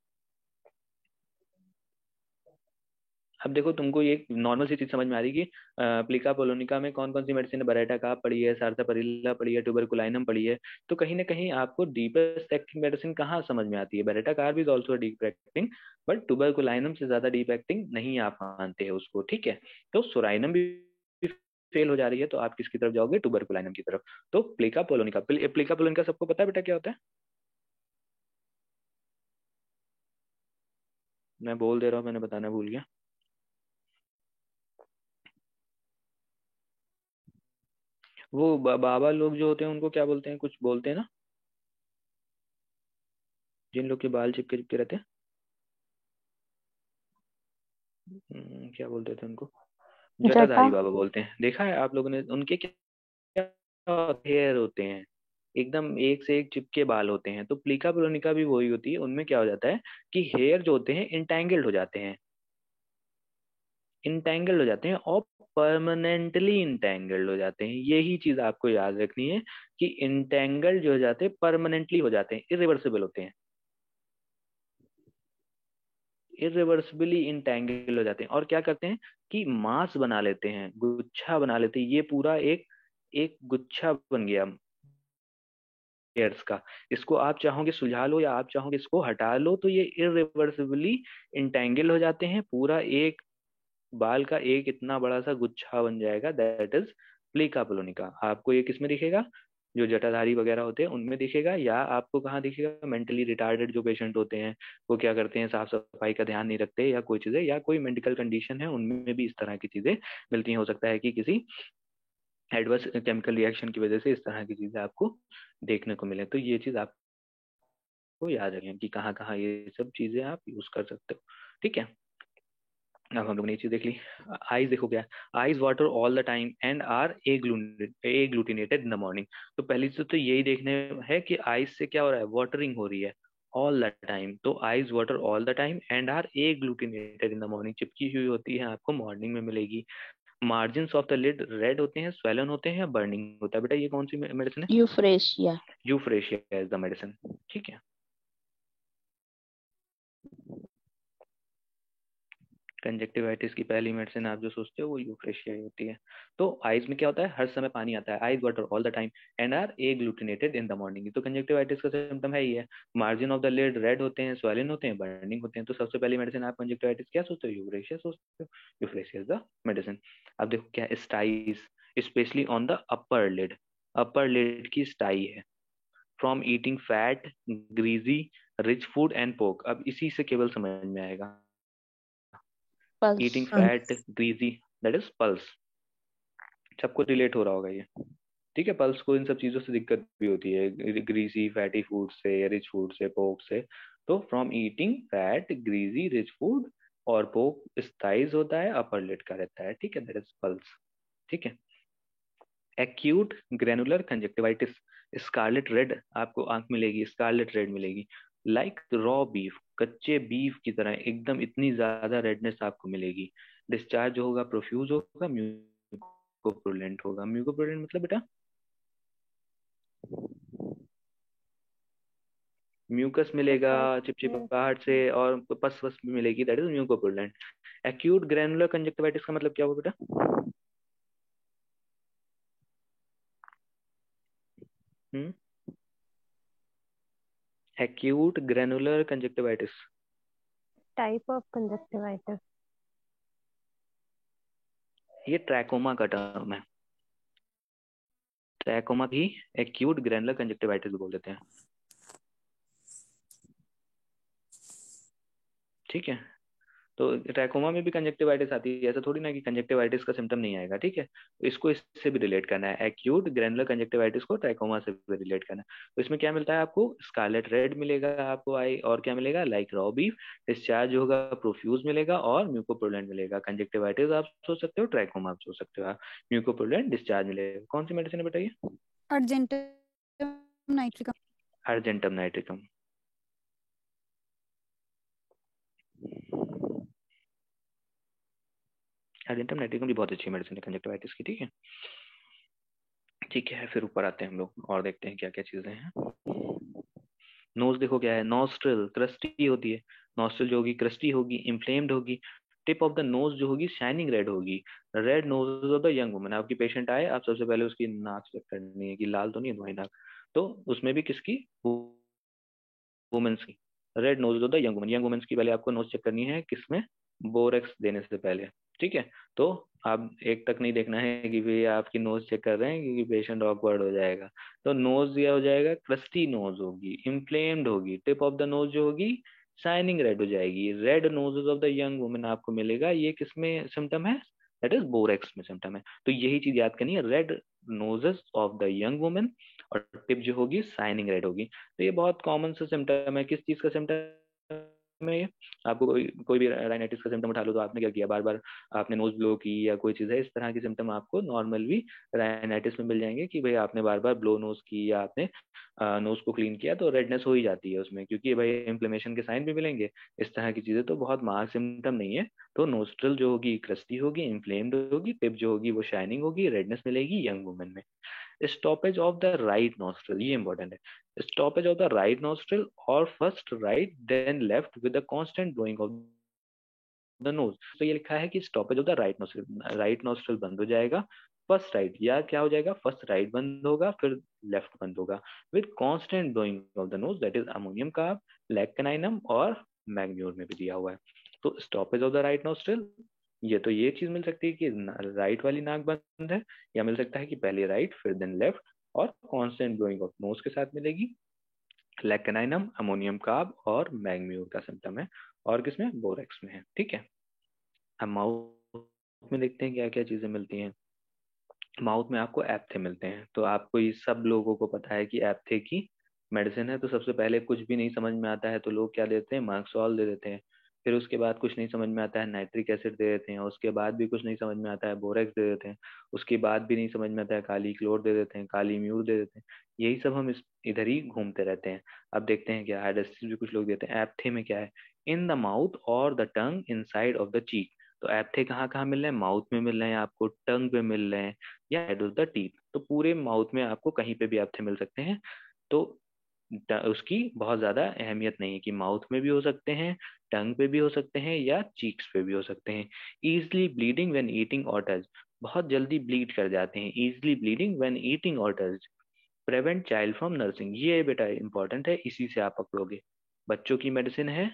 अब देखो तुमको ये नॉर्मल सी चीज समझ में आ रही कि प्लिका पोलोनिका में कौन कौन सी मेडिसिन है, बरेटा कार्ब पड़ी है, सारसापारिल्ला पड़ी है, ट्यूबरकुलाइनम पड़ी है। तो कहीं ना कहीं आपको डीपेस्ट एक्टिंग मेडिसिन कहाँ समझ में आती है, baryta carb is also deep acting, but tuberculinum से ज्यादा डीप एक्टिंग नहीं आप मानते हैं उसको, ठीक है। तो सोराइनम भी फेल हो जा रही है तो आप किसकी तरफ जाओगे, ट्यूबरकुलाइनम की तरफ। तो प्लिका पोलोनिका, प्लिका पोलोनिका सबको पता है बेटा क्या होता है, मैं बोल दे रहा हूँ, मैंने बताना भूल गया। वो बाबा लोग जो होते हैं उनको क्या बोलते हैं, कुछ बोलते हैं ना, जिन लोग के बाल चिपके चिपके रहते हैं, क्या बोलते थे उनको, जटा। जटाधारी बाबा बोलते हैं। देखा है आप लोगों ने, उनके क्या हेयर होते हैं, एकदम एक से एक चिपके बाल होते हैं। तो प्लिका पोलोनिका भी वही होती है, उनमें क्या हो जाता है कि हेयर जो होते हैं इंटैंगल्ड हो जाते हैं, इंटैंगल्ड हो जाते हैं और परमानेंटली इंटैंगल्ड हो जाते हैं। यही चीज आपको याद रखनी है कि इंटैंगल्ड जो हो जाते हैं परमानेंटली हो जाते हैं, इरिवर्सिबल होते हैं, इरिवर्सिबली इंटेंगल हो जाते हैं और क्या करते हैं कि मास बना लेते हैं, गुच्छा बना लेते हैं। ये पूरा एक एक गुच्छा बन गया हेयर्स का। इसको आप चाहोगे सुलझा लो या आप चाहोगे इसको हटा लो, तो ये इरिवर्सिबली इंटेंगल हो जाते हैं। पूरा एक बाल का एक इतना बड़ा सा गुच्छा बन जाएगा, दैट इज प्लीका पुलोनिका। आपको ये किसमें दिखेगा? जो जटाधारी वगैरह होते हैं उनमें दिखेगा, या आपको कहाँ दिखेगा? मेंटली रिटार्डेड जो पेशेंट होते हैं, वो क्या करते हैं, साफ सफाई का ध्यान नहीं रखते या कोई चीजें, या कोई मेडिकल कंडीशन है, उनमें भी इस तरह की चीजें मिलती हैं। हो सकता है कि किसी एडवर्स केमिकल रिएक्शन की वजह से इस तरह की चीजें आपको देखने को मिले। तो ये चीज आपको याद रखें कि कहाँ कहाँ ये सब चीजें आप यूज कर सकते हो। ठीक है, अब हम लोग ने ये चीज देख ली। आइज देखो क्या, eyes water all the time and are agglutinated in the morning. तो पहली चीज तो यही देखने है कि आइज से क्या हो रहा है, वाटरिंग हो रही है ऑल द टाइम। तो eyes water all the time and are agglutinated in the morning, चिपकी हुई होती है, आपको मॉर्निंग में मिलेगी। Margin of the lid red होते हैं, स्वेलन होते हैं या बर्निंग होता है। बेटा ये कौन सी मेडिसिन है? Euphrasia. Euphrasia is the medicine. ठीक है, कंजक्टिवाइटिस की पहली मेडिसिन आप जो सोचते हो वो यूफ्रेशिया ही होती है। तो आइज में क्या होता है, हर समय पानी आता है, eyes water all the time and are agglutinated in the morning. तो कंजक्टिवाइटिस का सिम्टम है ही है। Margin of the lid red होते हैं, स्वेलिन होते हैं, बर्निंग होते हैं। तो सबसे पहली मेडिसिन आप कंजक्टिवाइटिस क्या सोचते हो? यूफ्रेशिया सोचते हो। Euphrasia is the medicine. अब देखो क्या, styes specially on the upper lid, upper lid की स्टाई है from eating fat, greasy, rich food and pork. अब इसी से केवल समझ में आएगा, pulse. Eating fat, greasy, that is pulse. सबको रिलेट हो रहा होगा ये। ठीक है, पल्स को इन सब चीजों से दिक्कत भी होती है, ग्रीसी फैटी फूड से, रिच फूड से, पोक से। तो from eating fat, greasy, rich food और पोक, स्टाइज होता है, अपर लिड का रहता है। ठीक है, दैट इज पल्स। ठीक है, acute granular conjunctivitis, scarlet red आपको आंख मिलेगी, स्कारलेट रेड मिलेगी, लाइक रॉ बीफ, कच्चे बीफ की तरह एकदम इतनी ज्यादा रेडनेस आपको मिलेगी। डिस्चार्ज होगा, प्रोफ्यूज होगा, म्यूकोप्रोलेंट होगा। म्यूकोप्रोलेंट मतलब बेटा म्यूकस मिलेगा चिपचिपाहट से, और पस वस भी मिलेगी, that is mucopurulent. Acute granular conjunctivitis का मतलब क्या हुआ बेटा? Acute granular conjunctivitis type of conjunctivitis. ये ट्रैकोमा का टर्म है। ट्रैकोमा भी एक्यूट ग्रेनुलर कंजक्टिवाइटिस बोल देते हैं। ठीक है, तो ट्रैकोमा में भी कंजक्टिवाइटिस आती है, ऐसा थोड़ी ना कि कंजक्टिवाइटिस का सिम्टम नहीं आएगा। ठीक है, इसको इससे भी रिलेट करना है, एक्यूट ग्रेनुलर कंजक्टिवाइटिस को ट्रैकोमा से भी रिलेट करना है। तो इसमें क्या मिलता है आपको? स्कारलेट रेड मिलेगा आपको आई, और क्या मिलेगा? लाइक रॉ बीफ, डिस्चार्ज होगा, प्रोफ्यूज मिलेगा और म्यूकोप्रोलेंट मिलेगा। कंजक्टिवाइटिस आप सोच सकते हो, ट्रैकोमा आप सोच सकते हो, म्यूकोप्रोलेंट डिस्चार्ज मिलेगा। कौन सी मेडिसिन है बताइए? Argentum nitricum. Argentum nitricum. Argentum nitricum भी बहुत अच्छी मेडिसिन है कंजक्टिवाइटिस की। ठीक है, ठीक है, फिर ऊपर आते हैं हम लोग और देखते हैं क्या क्या चीजें हैं। नोज देखो क्या है, नॉस्ट्रिल क्रस्टी होती है, नॉस्ट्रिल जो होगी क्रस्टी होगी, इन्फ्लेम्ड होगी। टिप ऑफ द नोज जो होगी शाइनिंग रेड होगी। Red nose of the young woman, आपकी पेशेंट आए, आप सबसे पहले उसकी नाक चेक करनी है कि लाल तो नहीं है तुम्हारी नाक। तो उसमें भी किसकी? वुमेन्स की। Red nose of the young woman, young womens की पहले आपको नोज चेक करनी है, किसमें? बोरेक्स देने से पहले। ठीक है, तो आप एक तक नहीं देखना है कि भाई आपकी नोज चेक कर रहे हैं, क्योंकि पेशेंट ऑकवर्ड हो जाएगा। तो नोज यह हो जाएगा, क्रस्टी नोज होगी, इन्फ्लेम्ड होगी, टिप ऑफ द नोज जो होगी शाइनिंग रेड हो जाएगी। Red noses of the young women आपको मिलेगा, ये किसमें सिम्टम है? दैट इज बोरेक्स में सिम्टम है। तो यही चीज याद करनी है, red noses of the young women, और टिप जो होगी शाइनिंग रेड होगी। तो ये बहुत कॉमन सा सिम्टम है। किस चीज का सिम्टम है ये? आपको कोई भी राइनाइटिस का सिम्टम उठा लो, तो आपने क्या किया, बार बार आपने नोज ब्लो की या कोई चीज है, इस तरह की सिम्टम आपको नॉर्मल भी राइनाइटिस में मिल जाएंगे, कि भाई आपने बार बार ब्लो नोज की या आपने नोज को क्लीन किया, तो रेडनेस हो ही जाती है उसमें, क्योंकि भाई इन्फ्लेमेशन के साइन भी मिलेंगे। इस तरह की चीजें तो बहुत मार्क सिम्टम नहीं है। तो नोस्ट्रल जो होगी क्रस्टी होगी, इन्फ्लेम्ड होगी, टिप जो होगी वो शाइनिंग होगी, रेडनेस मिलेगी यंग वुमेन में। Stoppage of the right nostril, ये इंपॉर्टेंट है। Stoppage of the right nostril और first right then left with the constant blowing of the nose. तो ये लिखा है कि stoppage of the right nostril बंद हो जाएगा, फर्स्ट राइट, या क्या हो जाएगा, फर्स्ट राइट बंद होगा फिर लेफ्ट बंद होगा, with constant blowing of the nose, that is ammonium carb, lac caninum और मैग्म्यूर में भी दिया हुआ है। तो stoppage of the right nostril, ये तो ये चीज मिल सकती है कि राइट वाली नाक बंद है, या मिल सकता है कि पहले राइट फिर देन लेफ्ट, और कांस्टेंट ब्लोइंग ऑफ नोज के साथ मिलेगी लैक्टिनाइनम, अमोनियम कार्ब और मैग्म्यूर का सिम्टम है, और किसमें, बोरेक्स में है। ठीक है, अब माउथ में देखते हैं क्या क्या चीजें मिलती हैं। माउथ में आपको एप्थे मिलते हैं, तो आपको ये सब लोगों को पता है कि एप्थे की मेडिसिन है। तो सबसे पहले कुछ भी नहीं समझ में आता है तो लोग क्या देते हैं, मार्क्सॉल दे देते हैं। फिर उसके बाद कुछ नहीं समझ में आता है, नाइट्रिक एसिड दे देते हैं। उसके बाद भी कुछ नहीं समझ में आता है, बोरेक्स दे देते हैं। उसके बाद भी नहीं समझ में आता है, काली क्लोर दे देते हैं, काली म्यूर दे देते हैं। यही सब हम इधर ही घूमते रहते हैं। अब देखते हैं क्या हाइड्रोसिस भी कुछ लोग देते हैं। एप्थे में क्या है, इन द माउथ और the tongue in side of the cheek. तो एप्थे कहाँ कहाँ मिल रहे हैं, माउथ में मिल रहे हैं आपको, टंग पे मिल रहे हैं, या हेड ऑफ द टीथ। तो पूरे माउथ में आपको कहीं पे भी एप्थे मिल सकते हैं। तो उसकी बहुत ज्यादा अहमियत नहीं है कि माउथ में भी हो सकते हैं, टंग पे भी हो सकते हैं, या चीक्स पे भी हो सकते हैं। ईजली ब्लीडिंग व्हेन ईटिंग और टच, बहुत जल्दी ब्लीड कर जाते हैं। ईजली ब्लीडिंग व्हेन ईटिंग और touch, prevent child from nursing, ये बेटा इंपॉर्टेंट है, इसी से आप पकड़ोगे। बच्चों की मेडिसिन है,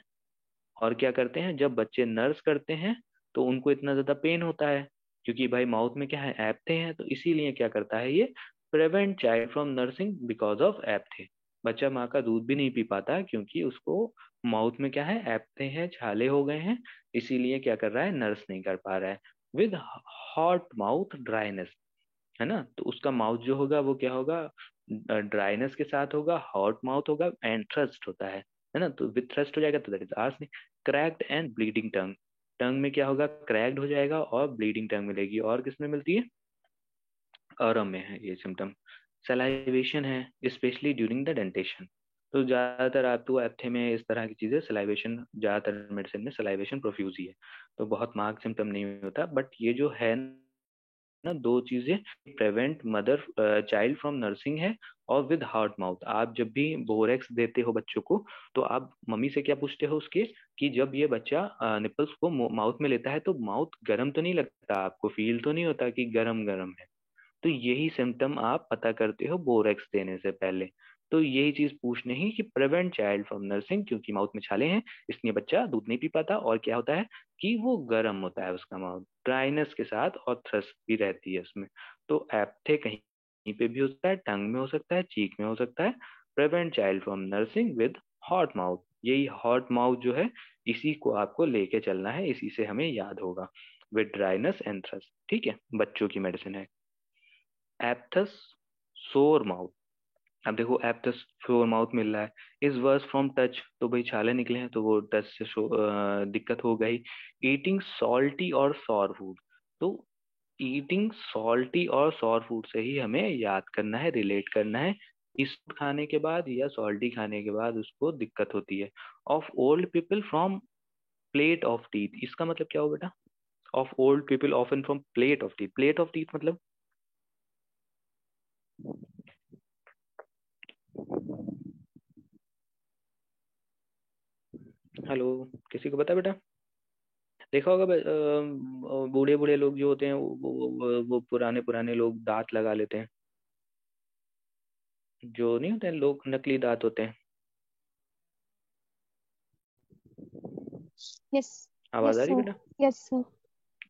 और क्या करते हैं, जब बच्चे नर्स करते हैं तो उनको इतना ज्यादा पेन होता है, क्योंकि भाई माउथ में क्या है, एप्थे हैं। तो इसीलिए क्या करता है ये, prevent child from nursing because of aphthae. बच्चा माँ का दूध भी नहीं पी पाता क्योंकि उसको माउथ में क्या है, एप्थे हैं, छाले हो गए हैं। इसीलिए क्या कर रहा है, नर्स नहीं कर पा रहा है। विद हॉट माउथ ड्राइनेस, है ना, तो उसका माउथ जो होगा वो क्या होगा, ड्राइनेस के साथ होगा, हॉट माउथ होगा, एंड थ्रस्ट होता है ना। तो विथ थ्रस्ट हो जाएगा तो that is arsenic. Cracked and bleeding tongue, tongue में क्या होगा, क्रैक्ड हो जाएगा और ब्लीडिंग टंग मिलेगी। और किसमें मिलती है, औरम में है ये सिम्टम। सलाइवेशन है, स्पेशली ड्यूरिंग द डेंटेशन। तो ज्यादातर आपको एप्थे में इस तरह की चीजें, सलाइवेशन ज्यादातर मेडिसिन में सलाइवेशन प्रोफ्यूज ही है, तो बहुत मार्क सिम्टम नहीं होता। बट ये जो है ना, दो चीजें, prevent mother child from nursing है, और विद हार्ट माउथ। आप जब भी बोरेक्स देते हो बच्चों को, तो आप मम्मी से क्या पूछते हो उसके, कि जब ये बच्चा निपल्स को माउथ में लेता है तो माउथ गर्म तो नहीं लगता, आपको फील तो नहीं होता कि गरम गरम है। तो यही सिम्टम आप पता करते हो बोरेक्स देने से पहले। तो यही चीज पूछने ही कि प्रिवेंट चाइल्ड फ्रॉम नर्सिंग, क्योंकि माउथ में छाले हैं इसलिए बच्चा दूध नहीं पी पाता, और क्या होता है कि वो गर्म होता है उसका माउथ, ड्राइनेस के साथ, और थ्रस्ट भी रहती है उसमें। तो एप्थे कहीं पे भी हो सकता है, टंग में हो सकता है, चीक में हो सकता है। Prevent child from nursing with hot mouth, यही हॉट माउथ जो है, इसी को आपको लेके चलना है, इसी से हमें याद होगा, विद ड्राइनेस एंड थ्रस्ट। ठीक है, बच्चों की मेडिसिन है। एप्थस सोर माउथ, अब देखो एप्थस सोर माउथ मिल रहा है, इज वर्स फ्रॉम टच, तो भाई छाले निकले हैं तो वो टच से दिक्कत हो गई। ईटिंग सॉल्टी और सॉर फूड, तो ईटिंग सॉल्टी और सॉर फूड से ही हमें याद करना है, रिलेट करना है। इस खाने के बाद या सॉल्टी खाने के बाद उसको दिक्कत होती है। Of old people from plate of teeth, इसका मतलब क्या हो बेटा, of old people often from plate of teeth, plate of teeth मतलब, हेलो, किसी को पता बेटा, देखा होगा बूढ़े बूढ़े लोग जो होते हैं वो पुराने पुराने लोग दांत लगा लेते हैं, जो नहीं होते हैं लोग, नकली दांत होते हैं। यस। आवाज यस आ रही सर। बेटा, यस सर।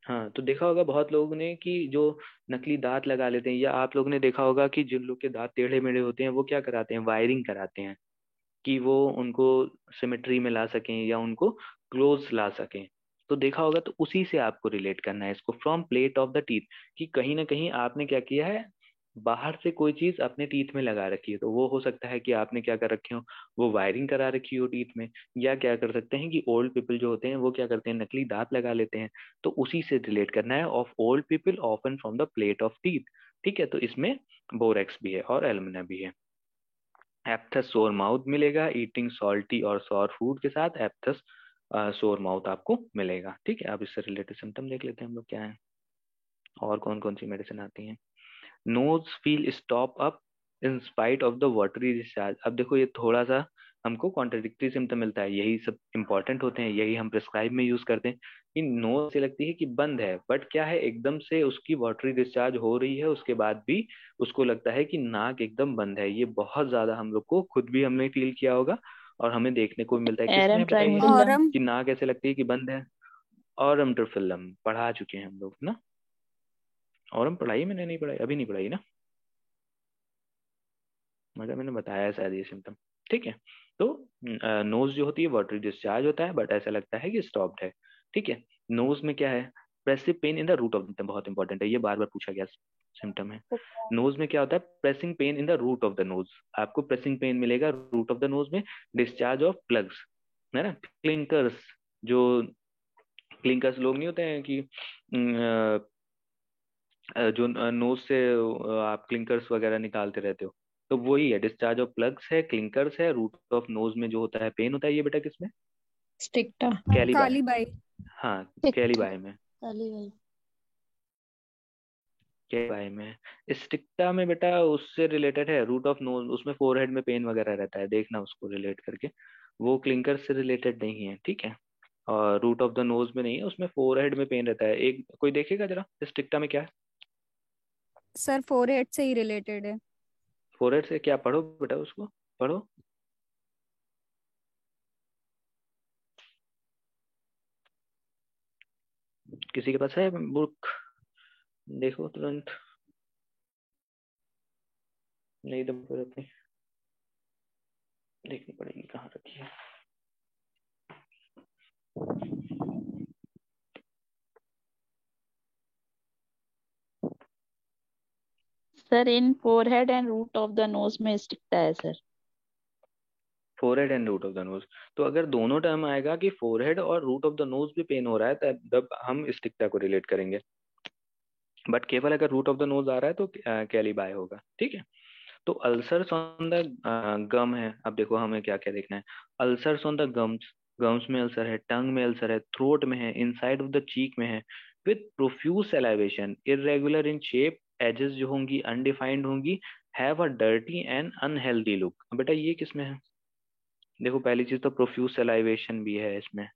हाँ, तो देखा होगा बहुत लोगों ने कि जो नकली दांत लगा लेते हैं, या आप लोगों ने देखा होगा कि जिन लोग के दांत टेढ़े मेढ़े होते हैं वो क्या कराते हैं, वायरिंग कराते हैं, कि वो उनको सिमेट्री में ला सकें या उनको क्लोज ला सकें। तो देखा होगा, तो उसी से आपको रिलेट करना है इसको, from plate of the teeth, कि कहीं ना कहीं आपने क्या किया है, बाहर से कोई चीज अपने टीथ में लगा रखी है। तो वो हो सकता है कि आपने क्या कर रखे हो, वो वायरिंग करा रखी हो टीथ में, या क्या कर सकते हैं कि ओल्ड पीपल जो होते हैं वो क्या करते हैं, नकली दांत लगा लेते हैं। तो उसी से रिलेट करना है, of old people often from the plate of teeth. ठीक है, तो इसमें बोरेक्स भी है और एल्युमिना भी है। एप्थस सोर माउथ मिलेगा, ईटिंग सॉल्टी और सॉर फूड के साथ एप्थस सोर माउथ आपको मिलेगा। ठीक है, अब इससे रिलेटेड सिम्टम देख लेते हैं हम लोग क्या है, और कौन कौन सी मेडिसिन आती है। Nose feel stop up in spite of the watery discharge, अब देखो ये थोड़ा सा हमको कॉन्ट्रडिक्टरी सिम्टम मिलता है, यही सब इंपॉर्टेंट होते हैं, यही हम प्रिस्क्राइब में यूज करते हैं। कि नोज से लगती है कि बंद है, बट क्या है एकदम से उसकी वाटरी डिस्चार्ज हो रही है, उसके बाद भी उसको लगता है कि नाक एकदम बंद है। ये बहुत ज्यादा हम लोग को खुद भी हमने फील किया होगा और हमें देखने को भी मिलता है। किसमें एरम है बताइए ट्राइंगुलम। ऑरम। कि नाक ऐसे लगती है कि बंद है? ऑरम फिल्म पढ़ा चुके हैं हम लोग ना। ऑरम पढ़ाई मैंने नहीं पढ़ाई, अभी नहीं पढ़ाई ना, मगर मैंने बताया है शायद ये सिम्टम। ठीक है, तो नोज जो होती है वाटरी डिस्चार्ज होता है, बट ऐसा लगता है कि स्टॉप्ड है। ठीक है, नोज में क्या है? Pressive pain in the root of the, बहुत इंपॉर्टेंट है, ये बार बार पूछा गया सिम्टम है। नोज में क्या होता है? Pressing pain in the root of the nose. आपको प्रेसिंग पेन मिलेगा रूट ऑफ द नोज में। डिस्चार्ज ऑफ प्लग्स, है ना, क्लिंकर्स। जो क्लिंकर्स लोग नहीं होते हैं कि जो नोज से आप क्लिंकर्स वगैरह निकालते रहते हो, तो वही है। डिस्चार्ज ऑफ प्लग्स है, क्लिंकर्स है, रूट ऑफ नोज में जो होता है पेन होता है, ये बेटा किसमें? Sticta. Kali bi. Kali bi. हाँ, कैली टिक बाय में। काली भाई। कैली बाय में। स्टिक्टा में बेटा उससे रिलेटेड है, रूट ऑफ नोज, उसमें फोरहेड में पेन वगैरह रहता है, देखना उसको रिलेट करके। वो क्लिंकर से रिलेटेड नहीं है, ठीक है। और रूट ऑफ द नोज में नहीं है, उसमें फोरहेड में पेन रहता है। एक कोई देखेगा जरा स्टिक्टा में क्या है? सर फोरहेड से ही रिलेटेड है। फोरहेड से क्या? पढ़ो बेटा उसको, पढ़ो। किसी के पास है बुक? देखो तुरंत, नहीं तो फिर अपनी देखनी पड़ेगी कहाँ रखी है। Sir in forehead and root of the nose में स्टिकता है sir. Forehead and root of the nose. तो अगर दोनों टर्म आएगा कि फोरहेड और रूट ऑफ द नोज भी पेन हो रहा है, तब हम स्टिक्टा को रिलेट करेंगे। बट केवल अगर रूट ऑफ द नोज आ रहा है तो कैलिबाय होगा, ठीक है। तो अल्सर्स ऑन द गम है। अब देखो हमें क्या क्या देखना है। Ulcers on the gums, gums में अल्सर है, टंग में अल्सर है, थ्रोट में है, इनसाइड ऑफ द चीक में है, with profuse salivation, irregular in shape, edges जो होंगी अनडिफाइंड होंगी, have a dirty and unhealthy look. बेटा ये किसमें है? देखो पहली चीज तो प्रोफ्यूज सैलाइवेशन भी है इसमें,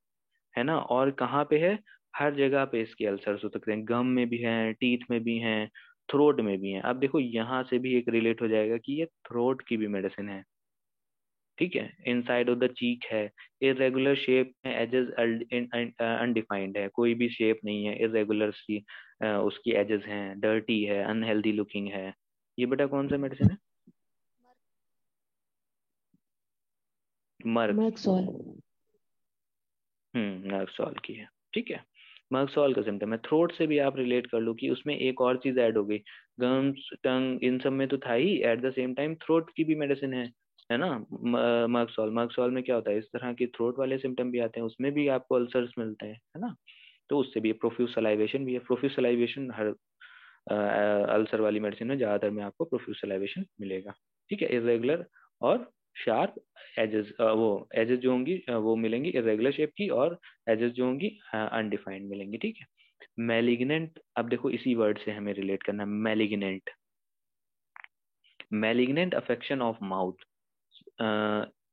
है ना। और कहाँ पे है? हर जगह पे इसके अल्सर्स हो सकते हैं, गम में भी हैं, टीथ में भी हैं, थ्रोट में भी हैं। अब देखो यहाँ से भी एक रिलेट हो जाएगा कि ये थ्रोट की भी मेडिसिन है, ठीक है। इनसाइड ऑफ द चीक है, इरेगुलर शेप है, एजेस अनडिफाइंड है, कोई भी शेप नहीं है, इरेगुलर सी उसकी एजेस हैं, डर्टी है, अनहेल्दी लुकिंग है। ये बेटा कौन सा मेडिसिन है? मर्क। मैक्सॉल। नर्वसॉल की है, ठीक है। मर्कसॉल का सिम्टम है। थ्रोट से भी आप रिलेट कर लो कि उसमें एक और चीज ऐड हो गई, गम्स टंग इन सब में तो था ही, at the same time throat की भी मेडिसिन है ना। मर्कसॉल, मर्कसॉल में क्या होता है, इस तरह के थ्रोट वाले सिम्टम भी आते हैं, उसमें भी आपको अल्सर्स मिलते हैं, है ना। तो उससे भी प्रोफ्यूज सलाइवेशन भी है। प्रोफ्यूज सलाइवेशन हर अल्सर वाली मेडिसिन में ज्यादातर में आपको प्रोफ्यूज सलाइवेशन मिलेगा, ठीक है। इरेगुलर और शार्प एजेस, वो एजेस जो होंगी वो मिलेंगी इरेगुलर शेप की, और एजेस जो होंगी अनडिफाइंड मिलेंगी, ठीक है। मैलिग्नेंट, अब देखो इसी वर्ड से हमें रिलेट करना है। Malignant, malignant affection of mouth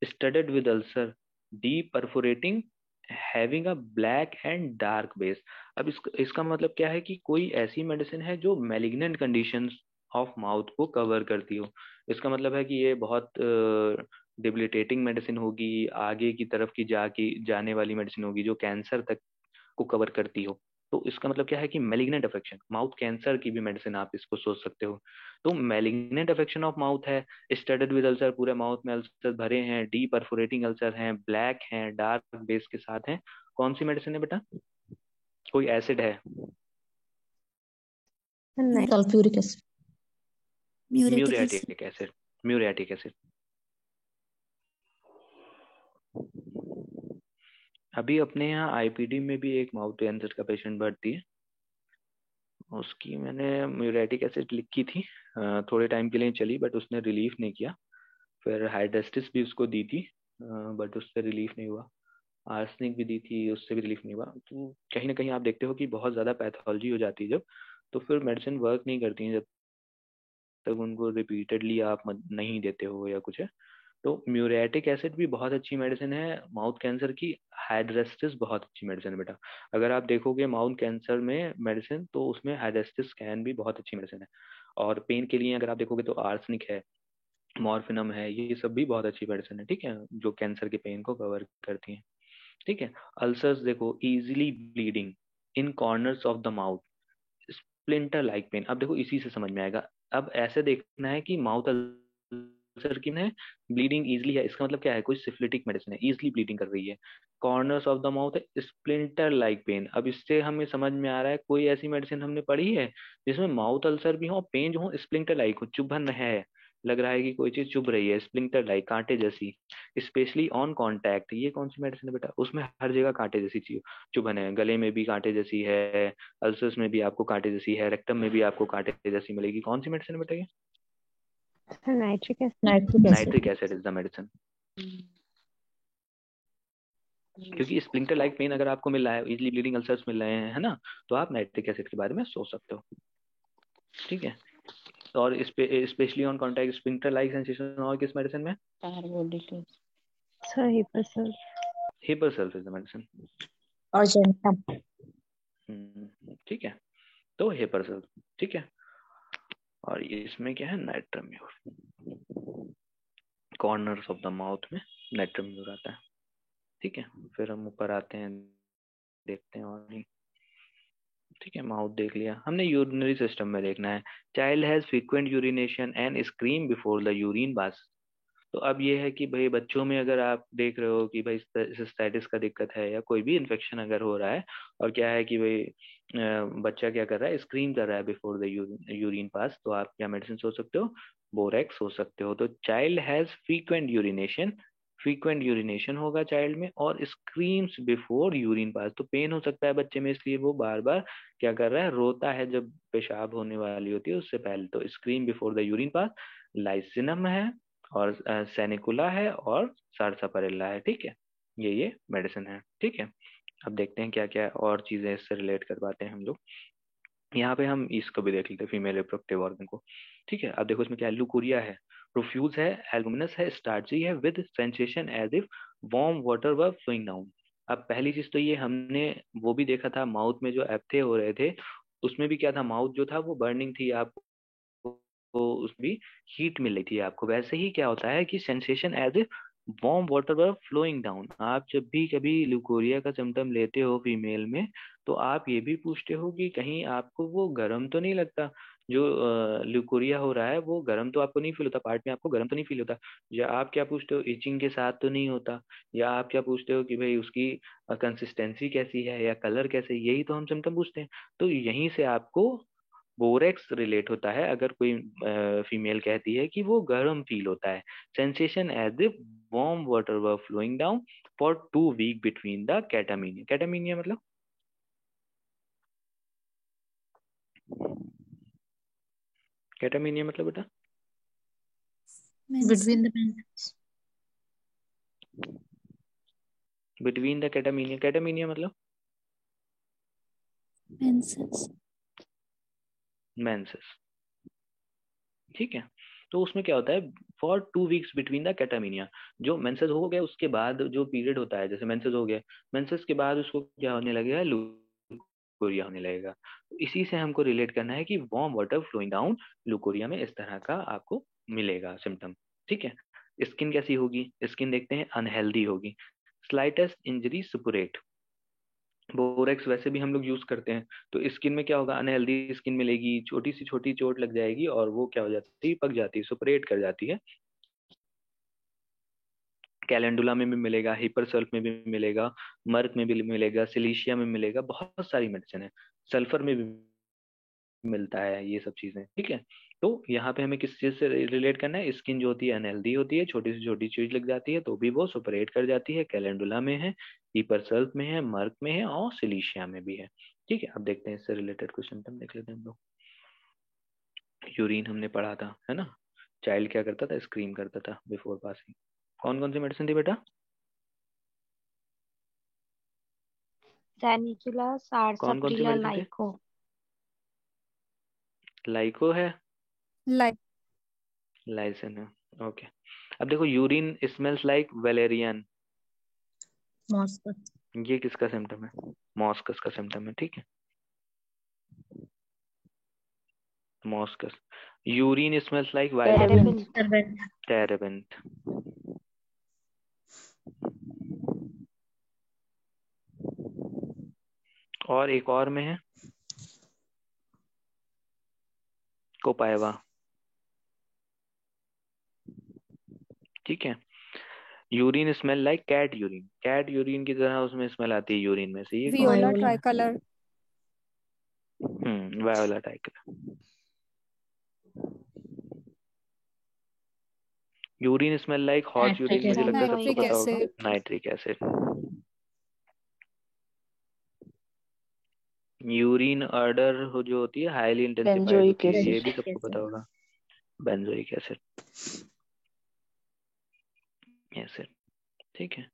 studded with ulcer, deep perforating, having a black and dark base. अब इसका मतलब क्या है कि कोई ऐसी मेडिसिन है जो मैलिग्नेंट कंडीशंस ऑफ माउथ को कवर करती हो। इसका मतलब है कि ये बहुत डिबिलिटेटिंग मेडिसिन होगी, आगे की तरफ की जाने वाली मेडिसिन होगी, जो कैंसर तक को कवर करती हो। तो इसका मतलब क्या है कि मैलिग्नेंट अफेक्शन, माउथ कैंसर की भी मेडिसिन आप इसको सोच सकते हो। तो मैलिग्नेंट अफेक्शन ऑफ माउथ है, स्टडेड विद अल्सर, पूरे माउथ में अल्सर भरे हैं, डी परफोरेटिंग अल्सर हैं, ब्लैक हैं, डार्क बेस के साथ हैं। कौन सी मेडिसिन है बेटा? कोई एसिड है? नहीं। Sulphuric acid. Muriatic acid. Muriatic acid, muriatic acid. अभी अपने यहाँ आईपीडी में भी एक माउथ कैंसर का पेशेंट भर्ती है, उसकी मैंने म्यूरेटिक एसिड लिखी थी, थोड़े टाइम के लिए चली, बट उसने रिलीफ नहीं किया। फिर हाइड्रेस्टिस भी उसको दी थी, बट उससे रिलीफ नहीं हुआ। आर्सनिक भी दी थी, उससे भी रिलीफ नहीं हुआ। तो कहीं ना कहीं आप देखते हो कि बहुत ज़्यादा पैथोलॉजी हो जाती है जब, तो फिर मेडिसिन वर्क नहीं करती है जब तक उनको रिपीटेडली आप नहीं देते हो या कुछ है। तो म्यूरेटिक एसिड भी बहुत अच्छी मेडिसिन है माउथ कैंसर की। हाइड्रेस्टिस बहुत अच्छी मेडिसिन है बेटा। अगर आप देखोगे माउथ कैंसर में मेडिसिन तो उसमें हाइड्रेस्टिस कैन भी बहुत अच्छी मेडिसिन है। और पेन के लिए अगर आप देखोगे तो आर्सनिक है, मॉर्फिनम है, ये सब भी बहुत अच्छी मेडिसिन है, ठीक है, जो कैंसर के पेन को कवर करती है। ठीक है। अल्सर्स देखो, easily bleeding in corners of the mouth, splinter like pain. अब देखो इसी से समझ में आएगा। अब ऐसे देखना है कि माउथ अल्सर की है, ब्लीडिंग इजिली है, इसका मतलब क्या है, कोई सिफिलिटिक मेडिसिन है, इजिली ब्लीडिंग कर रही है। कॉर्नर्स ऑफ द माउथ है, स्प्लिंटर लाइक पेन। अब इससे हमें समझ में आ रहा है कोई ऐसी मेडिसिन हमने पढ़ी है जिसमें माउथ अल्सर भी हो, पेन जो हो स्प्लिंटर लाइक हो, चुभन है, लग रहा है कि कोई चीज चुभ रही है, स्प्लिंटर लाइक, कांटे जैसी, स्पेशली ऑन कांटेक्ट। ये कौन सी मेडिसिन है बेटा, उसमें हर जगह कांटे जैसी चीज चुभन है, गले में भी कांटे जैसी है, अल्सर्स में भी आपको कांटे जैसी है, रेक्टम में भी आपको कांटे जैसी मिलेगी। कौन सी मेडिसिन है बेटा ये? Nitric acid. Nitric nitric acid. Acid is the medicine. क्योंकि स्प्लिंटर लाइक पेन अगर आपको मिल रहा है, इजिली ब्लीडिंग अल्सर्स मिल रहे हैं, है ना, तो आप नाइट्रिक एसिड के बारे में सोच सकते हो। ठीक है। और specially on contact splinter like sensation और किस मेडिसिन में? कार्बोडिल। Sir hepar sulph. Hepar sulph is the medicine. और जेंटम। ठीक है, तो हिपरसेल्फ। ठीक है। और ये इसमें क्या है, नाइट्रम्यूर, कॉर्नर्स ऑफ द माउथ में नाइट्रम्यूर आता है। ठीक है। फिर हम ऊपर आते हैं, देखते हैं और नहीं। ठीक है, माउथ देख लिया हमने। यूरिनरी सिस्टम में देखना है, child has frequent urination and scream before the urine पास। तो अब ये है कि भाई बच्चों में अगर आप देख रहे हो कि भाई सिस्टाइटिस का दिक्कत है या कोई भी इन्फेक्शन अगर हो रहा है, और क्या है कि भाई बच्चा क्या कर रहा है, स्क्रीम कर रहा है बिफोर द यूरिन पास, तो आप क्या मेडिसिन सोच सकते हो, बोरेक्स हो सकते हो। तो child has frequent urination, frequent urination होगा चाइल्ड में, और स्क्रीम्स बिफोर यूरिन पास, तो पेन हो सकता है बच्चे में, इसलिए वो बार बार क्या कर रहा है, रोता है जब पेशाब होने वाली होती है उससे पहले। तो scream before the urine pass, lyssinum है, और सेनिकुला है, और सारसापारेला है। ठीक है, ये मेडिसिन है। ठीक है। अब देखते हैं क्या क्या और चीजें इससे रिलेट कर पाते हैं हम लोग। यहाँ पे हम इसको भी देख लेते हैं, फीमेल रिप्रोडक्टिव ऑर्गन को। ठीक है। अब देखो इसमें क्या है, लुकुरिया है, प्रोफ्यूज है, एल्बुमिनस है, स्टार्ची है, with sensation as if warm water were flowing down. अब पहली चीज तो ये हमने वो भी देखा था, माउथ में जो एप्थे हो रहे थे उसमें भी क्या था, माउथ जो था वो बर्निंग थी, आपको उसमें भी हीट मिल रही थी आपको। वैसे ही क्या होता है कि sensation as if warm water were flowing down. आप जब भी कभी ल्यूकोरिया का सिम्टम लेते हो फीमेल में, तो आप ये भी पूछते हो कि कहीं आपको वो गर्म तो नहीं लगता, जो ल्यूकोरिया हो रहा है वो गर्म तो आपको नहीं फील होता, पार्ट में आपको गर्म तो नहीं फील होता, या आप क्या पूछते हो, इचिंग के साथ तो नहीं होता, या आप क्या पूछते हो कि भाई उसकी कंसिस्टेंसी कैसी है या कलर कैसे, यही तो हम सिम्टम पूछते हैं। तो यहीं से आपको बोरेक्स रिलेट होता है। अगर कोई फीमेल कहती है कि वो गर्म फील होता है, sensation as if warm water were flowing down for 2 week between the catamenia. Catamenia मतलब कैटामीनिया मतलब बेटा between the menses. Between the catamenia, catamenia मतलब मेंसेस। मेंसेस। ठीक है। तो उसमें क्या होता है, फॉर 2 वीक्स बिटवीन द कैटामीनिया, जो मेंसेस हो गया उसके बाद जो पीरियड होता है, जैसे मेंसेस हो गया, मेंसेस के बाद उसको क्या होने लगेगा, लुकोरिया होने लगेगा। तो इसी से हमको रिलेट करना है कि warm water flowing down, leucorrhoea में इस तरह का आपको मिलेगा सिम्टम। ठीक है। स्किन कैसी होगी, स्किन देखते हैं, अनहेल्दी होगी, स्लाइटेस्ट इंजरी सुपुरेट। बोरेक्स वैसे भी हम लोग यूज करते हैं, तो स्किन में क्या होगा, अनहेल्दी स्किन मिलेगी, छोटी सी छोटी चोट लग जाएगी और वो क्या हो जाती है, पक जाती है, सुपरेट कर जाती है। कैलेंडुला में भी मिलेगा, हिपरसल्फ में भी मिलेगा, मर्क में भी मिलेगा, सिलीशिया में मिलेगा, बहुत सारी मेडिसिन है, सल्फर में भी मिलता है ये सब चीजें। ठीक है। तो यहाँ पे हमें किस चीज से रिलेट करना है, स्किन जो होती है अनहेल्दी होती है, छोटी से छोटी चीज लग जाती है तो भी वो सुपरेट कर जाती है, कैलेंडुला में है, हिपरसल्फ में है, मर्क में है, और सिलीशिया में भी है। ठीक है। अब देखते हैं इससे रिलेटेड कुछ सिम्टम देख लेते हैं हम लोग। यूरिन हमने पढ़ा था, है ना, चाइल्ड क्या करता था, स्क्रीम करता था बिफोर पासिंग। कौन कौन सी मेडिसिन थी बेटा, सैनिकुला, कौन कौन सी सारसाप्रिला, मेडिसिन थी? लाइको। लाइको है, लाइक लाइसिन है, ओके। अब देखो यूरिन स्मेल्स लाइक वेलेरियन, मॉस्कस। ये किसका सिम्टम है? मॉस्कस का सिम्टम है, ठीक है, moschus. Urine smells like violet, Terebinth. Terebinth. और एक और में है कोपायवा, ठीक है। Urine smell like cat urine, cat urine की तरह उसमें स्मेल आती है यूरिन में से, ये कौन वियोला है? Voila. Tricolour. Voila tiger. Urine smell like horse nitric urine, मुझे लगता है एसिड। सबको नाइट्रिक पता होगा, acid. Nitric acid. Urine order हो जो होती है हाईली इंटेंसिफाइड Benzoic होती है, ये acid. भी बेंजोइक सबको पता एसिड। होगा, बेंजोइक एसिड, एसिड, ठीक है।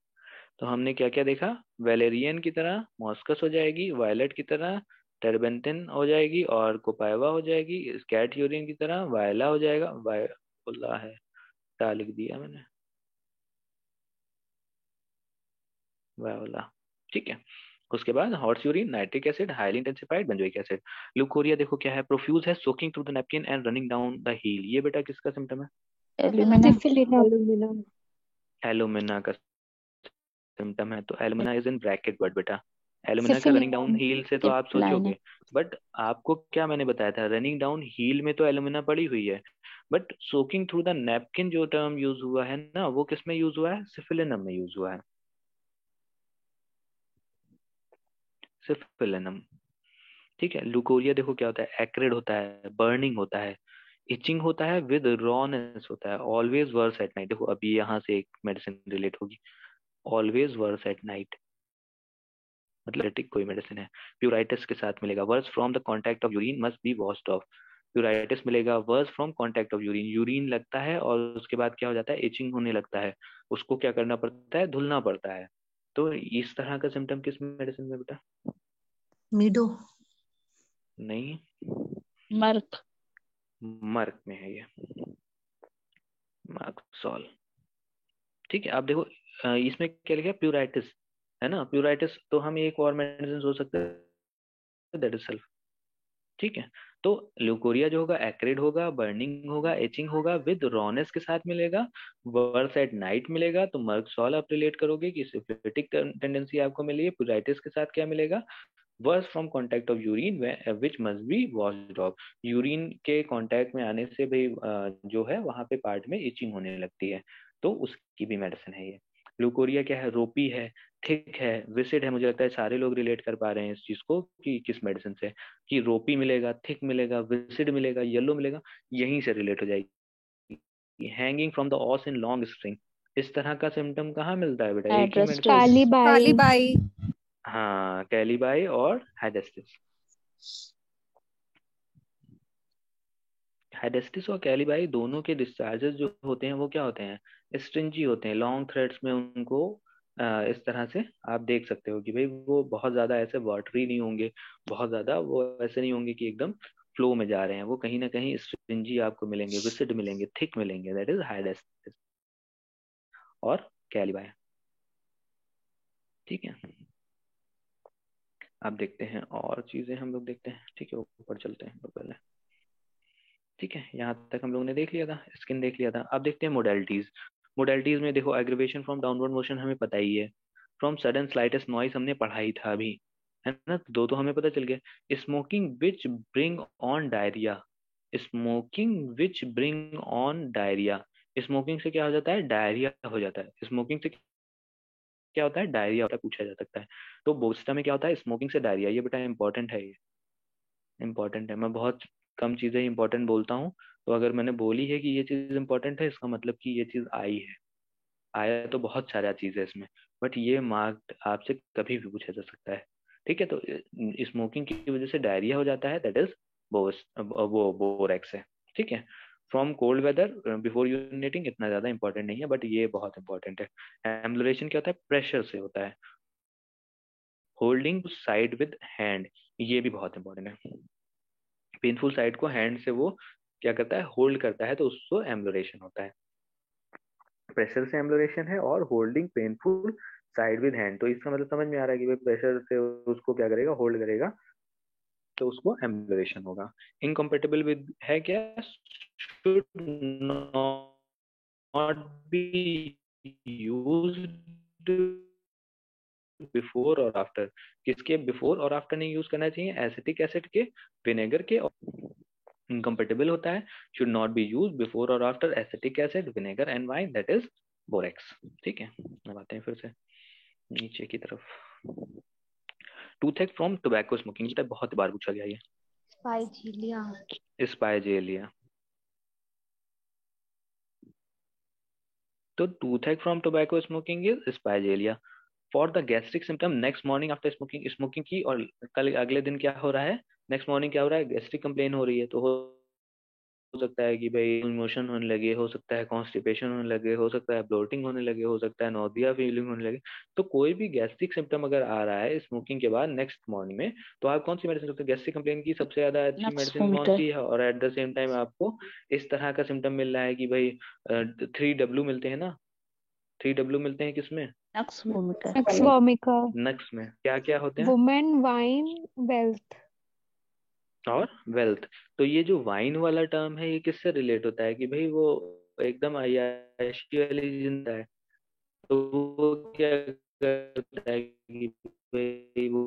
तो हमने क्या क्या देखा? वेलेरियन की तरह मॉस्कस हो जाएगी, वायलेट की तरह टेरबेंथिन हो जाएगी, और कोपायवा हो जाएगी, स्कैट यूरिन की तरह वायला हो जाएगा, वायला है, क्या लिख दिया मैंने, वायोला, ठीक है। उसके बाद horse urine, nitric acid, highly intensified benzoic acid. Leucorrhoea देखो क्या है, प्रोफ्यूज है, soaking through the napkin and running down the heel, ये बेटा किसका सिम्टम है? Alumina. सिफिलिना। एलुमिना। एलुमिना का सिम्टम है। तो alumina is in bracket word बेटा, एलुमिना का रनिंग सिफिलिना। डाउन हील से तो आप Lining. सोचोगे, बट आपको क्या मैंने बताया था, रनिंग डाउन हील में तो एलुमिना पड़ी हुई है, but soaking through the napkin जो टर्म यूज हुआ है ना, वो किस में यूज हुआ है? सिफिलिनम में यूज हुआ है, सिफिलिनम, ठीक है। लुकोरिया देखो क्या होता है, एक्रिड होता है, बर्निंग होता है, इचिंग होता है, विद रॉनेस होता है, ऑलवेज वर्स एट नाइट। देखो अभी यहाँ से एक मेडिसिन रिलेट होगी, ऑलवेज वर्स एट नाइट, मतलब एटिक कोई मेडिसिन है। प्यूराइटिस के साथ मिलेगा, worse from the contact of urine must be washed off. Pruritus मिलेगा, worse from contact of urine, urine लगता है और उसके बाद क्या हो जाता है, इचिंग होने लगता है, उसको क्या करना पड़ता है, धुलना पड़ता है। तो इस तरह का सिम्टम किस मेडिसिन में बेटा? मीडो। नहीं, Merc. मर्क में है ये, मार्कसॉल, ठीक है। आप देखो इसमें क्या लिखा है, प्यूराइटिस, है ना, प्यूराइटिस, तो हम एक और मेडिसिन सोच सकते हैं, दैट इज सेल्फ, ठीक है। तो ल्यूकोरिया जो होगा एक्रिड होगा, बर्निंग होगा, एचिंग होगा, विद रॉनेस के साथ मिलेगा, वर्स एट नाइट मिलेगा, तो मर्कसॉल आप रिलेट करोगे कि सिफिलिटिक टेंडेंसी आपको मिली है। प्यूराइटिस के साथ क्या मिलेगा, worse from contact of urine which must be washed off, urine के कांटेक्ट में आने से भाई जो है वहां पे पार्ट में इचिंग होने लगती है, तो उसकी भी मेडिसिन है ये। ल्यूकोरिया क्या है, रोपी है, थिक है, विसिड है, मुझे लगता है सारे लोग रिलेट कर पा रहे हैं इस चीज को कि किस मेडिसिन से, कि रोपी मिलेगा, थिक मिलेगा, विसिड मिलेगा, येलो मिलेगा, यहीं से रिलेट हो जाएगी। Hanging from the os in long string, इस तरह का सिम्टम कहाँ मिलता है बेटा, एक ही मेडिसिन Hydrostress. में। काली बाई। काली बाई। हाँ, कैलीबाई और हाइडेस्टिस, हाइडेस्टिस और कैलीबाई दोनों के डिस्चार्जेस जो होते हैं वो क्या होते हैं, स्ट्रिंजी होते हैं, लॉन्ग थ्रेड्स में उनको इस तरह से आप देख सकते हो कि भाई वो बहुत ज्यादा ऐसे वाटरी नहीं होंगे, बहुत ज्यादा वो ऐसे नहीं होंगे कि एकदम फ्लो में जा रहे हैं, वो कहीं ना कहीं स्ट्रिंजी आपको मिलेंगे, विसिड मिलेंगे, थिक मिलेंगे, दैट इज हाइडेस्टिस और कैलीबाई, ठीक है। आप देखते हैं और चीजें हम लोग देखते हैं, ठीक है, ऊपर चलते हैं तो पहले, ठीक है। यहाँ तक हम लोग ने देख लिया था, स्किन देख लिया था। अब देखते हैं मोडेलिटीज। मोडेलिटीज में देखो एग्रीवेशन फ्रॉम डाउनवर्ड मोशन हमें पता ही है, फ्रॉम सडन स्लाइटेस्ट नॉइस हमने पढ़ा ही था अभी, है ना, दो तो हमें पता चल गया। Smoking which bring on diarrhoea, smoking which bring on diarrhoea, smoking से क्या हो जाता है, डायरिया हो जाता है, स्मोकिंग से क्या होता है, डायरिया होता है, पूछा जा सकता है। तो बोस्टा में क्या होता है, स्मोकिंग से डायरिया, ये बेटा इंपॉर्टेंट है, ये इंपॉर्टेंट है। मैं बहुत कम चीजें इंपॉर्टेंट बोलता हूँ, तो अगर मैंने बोली है कि ये चीज इंपॉर्टेंट है, इसका मतलब कि ये चीज आई है, आया तो बहुत सारा चीज है इसमें, बट ये मार्क आपसे कभी भी पूछा जा सकता है, ठीक है। तो स्मोकिंग की वजह से डायरिया हो जाता है, दैट इज वो बोरेक्स है, ठीक है। From cold weather before urinating इतना ज्यादा इंपॉर्टेंट नहीं है, बट ये बहुत इंपॉर्टेंट है। एम्बुलेशन क्या होता है, प्रेशर से होता है। होल्डिंग साइड विद हैंड, ये भी बहुत इंपॉर्टेंट है, पेनफुल साइड को हैंड से वो क्या करता है, होल्ड करता है, तो उसको एम्बुलेशन होता है। प्रेशर से एम्बुलेशन है, और holding painful side with hand. तो इसका मतलब समझ में आ रहा है कि भाई प्रेशर से उसको क्या करेगा, होल्ड करेगा, तो उसको एम्बुलेशन होगा। इनकम्पेटिबल विद है क्या, should not be used before और आफ्टर। किसके बिफोर और आफ्टर नहीं यूज करना चाहिए, एसिटिक एसिड के, विनेगर के। इनकम्पेटिबल होता है, should not be use before और after acetic acid, vinegar and wine, that is borax. ठीक है, अब आते हैं फिर से नीचे की तरफ। टूथेक फ्रॉम टोबैको स्मोकिंग, बेटा बहुत बार पूछा गया ये। स्पाइजीलिया। स्पाइजेलिया। तो toothache from tobacco smoking is spigelia. For the gastric symptom next morning after smoking, smoking की और कल अगले दिन क्या हो रहा है, नेक्स्ट मॉर्निंग क्या हो रहा है, गैस्ट्रिक कंप्लेन हो रही है। तो हो सकता है कि भाई इमोशन होने लगे, हो सकता है कॉन्स्टिपेशन होने लगे, हो सकता है ब्लोटिंग होने लगे, हो सकता है नोदिया फीलिंग होने लगे। तो कोई भी गैस्ट्रिक सिम्टम अगर आ रहा है स्मोकिंग के बाद नेक्स्ट मॉर्निंग में, तो आप कौन सी मेडिसिन सकते हैं, गैस्ट्रिक कंप्लेन की सबसे ज्यादा अच्छी नक्स मेडिसिन कौन वोमिटर। सी है, और एट द सेम टाइम आपको इस तरह का सिम्टम मिल रहा है कि भाई 3W मिलते हैं ना, 3W मिलते हैं किसमें, नक्स वोमिटर। एक्स वोमिका, नक्स में क्या क्या होते हैं, वुमेन, वाइन, वेल्थ। और वेल्थ। तो ये जो वाइन वाला टर्म है ये किससे रिलेट होता है कि भाई वो एकदम अय्याशी वाली जिंदा है। तो वो क्या करता है कि भाई वो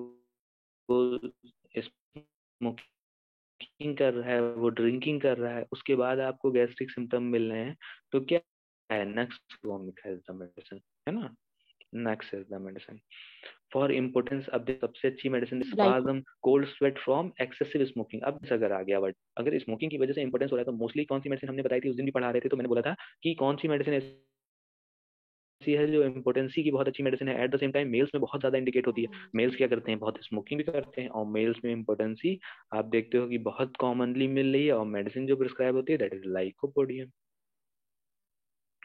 स्मोकिंग कर रहा है, वो ड्रिंकिंग कर रहा है, उसके बाद आपको गैस्ट्रिक सिम्टम मिल रहे हैं, तो क्या है, nux vomica is the medicine, है ना, nux is the medicine. For importance, अब सबसे अच्छी medicine like spasm, cold sweat from excessive smoking. अब अगर आ गया वर्ड, अगर स्मोकिंग की वजह से इंपॉर्टेंस हो रहा है, तो मोस्टली कौन सी मेडिसिन हमने बताई थी, उस दिन भी पढ़ा रहे थे, तो मैंने बोला था कि कौन सी मेडिसिन ऐसी है जो इम्पोर्टेंसी की बहुत अच्छी मेडिसिन है, at the same time males में बहुत ज्यादा इंडिकेट होती है। मेल्स क्या करते हैं, बहुत स्मोकिंग भी करते हैं, और मेल्स में इम्पोर्टेंसी आप देखते हो कि बहुत कॉमनली मिल रही है, और मेडिसिन जो प्रिस्क्राइब होती है दैट इज लाइकोपोडियम।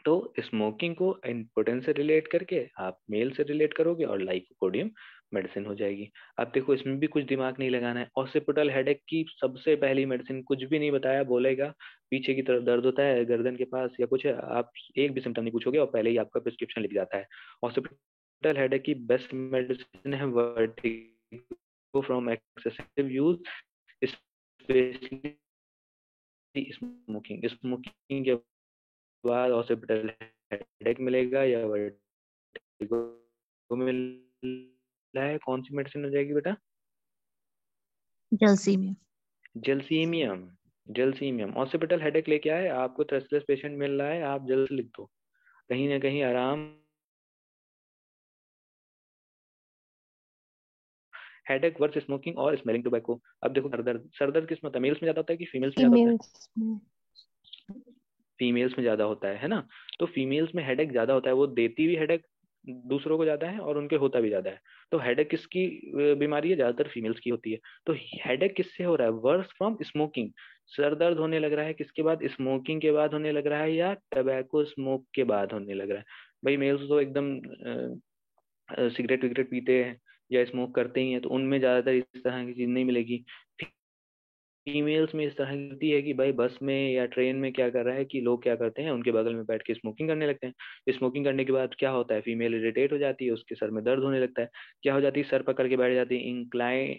तो स्मोकिंग को इम्पोर्टेंस से रिलेट करके आप मेल से रिलेट करोगे, और लाइकोपोडियम मेडिसिन हो जाएगी। अब देखो इसमें भी कुछ दिमाग नहीं लगाना है। ऑसिपिटल हेडेक की सबसे पहली मेडिसिन, कुछ भी नहीं बताया, बोलेगा पीछे की तरफ दर्द होता है गर्दन के पास या कुछ है, आप एक भी सिम्टम नहीं पूछोगे और पहले ही आपका प्रिस्क्रिप्शन लिख जाता है। ऑसिपिटल हेडेक की बेस्ट मेडिसिन है vertigo from excessive use, specially smoking. Smoking के बाद ऑसिपिटल हेडेक मिलेगा या वर्टिगो मिल रहा है, कौन सी मेडिसिन हो जाएगी बेटा, जलसी में। जेल्सीमियम। जेल्सीमियम ऑसिपिटल हेडेक लेके आए, आपको थ्रसलेस पेशेंट मिल रहा है, आप जल्द लिख दो, कहीं ना कहीं आराम। हेडेक वर्स स्मोकिंग और स्मेलिंग टोबैको। अब देखो सर दर्द किस में होता है, मेल्स में ज्यादा होता है कि फीमेल्स में ज्यादा होता है, फीमेल्स में। फीमेल्स में ज्यादा होता है ना। तो फीमेल्स में हेडेक ज्यादा होता है, वो देती भी हेडेक दूसरों को ज्यादा है और उनके होता भी ज्यादा है। तो हेडेक किसकी बीमारी है, ज्यादातर फीमेल्स की होती है। तो हेडेक किससे हो रहा है, वर्स फ्रॉम स्मोकिंग। सर दर्द होने लग रहा है किसके बाद, स्मोकिंग के बाद होने लग रहा है, या टबैको स्मोक के बाद होने लग रहा है। भाई मेल्स तो एकदम सिगरेट विगरेट पीते हैं या स्मोक करते ही हैं, तो उनमें ज्यादातर इस तरह की चीज नहीं मिलेगी। फीमेल्स में इस तरह की होती है कि भाई बस में या ट्रेन में क्या कर रहा है कि लोग क्या करते हैं, उनके बगल में बैठ के स्मोकिंग करने लगते हैं। स्मोकिंग करने के बाद क्या होता है, फीमेल इरिटेट हो जाती है, उसके सर में दर्द होने लगता है। क्या हो जाती है, सर पकड़ के बैठ जाती है,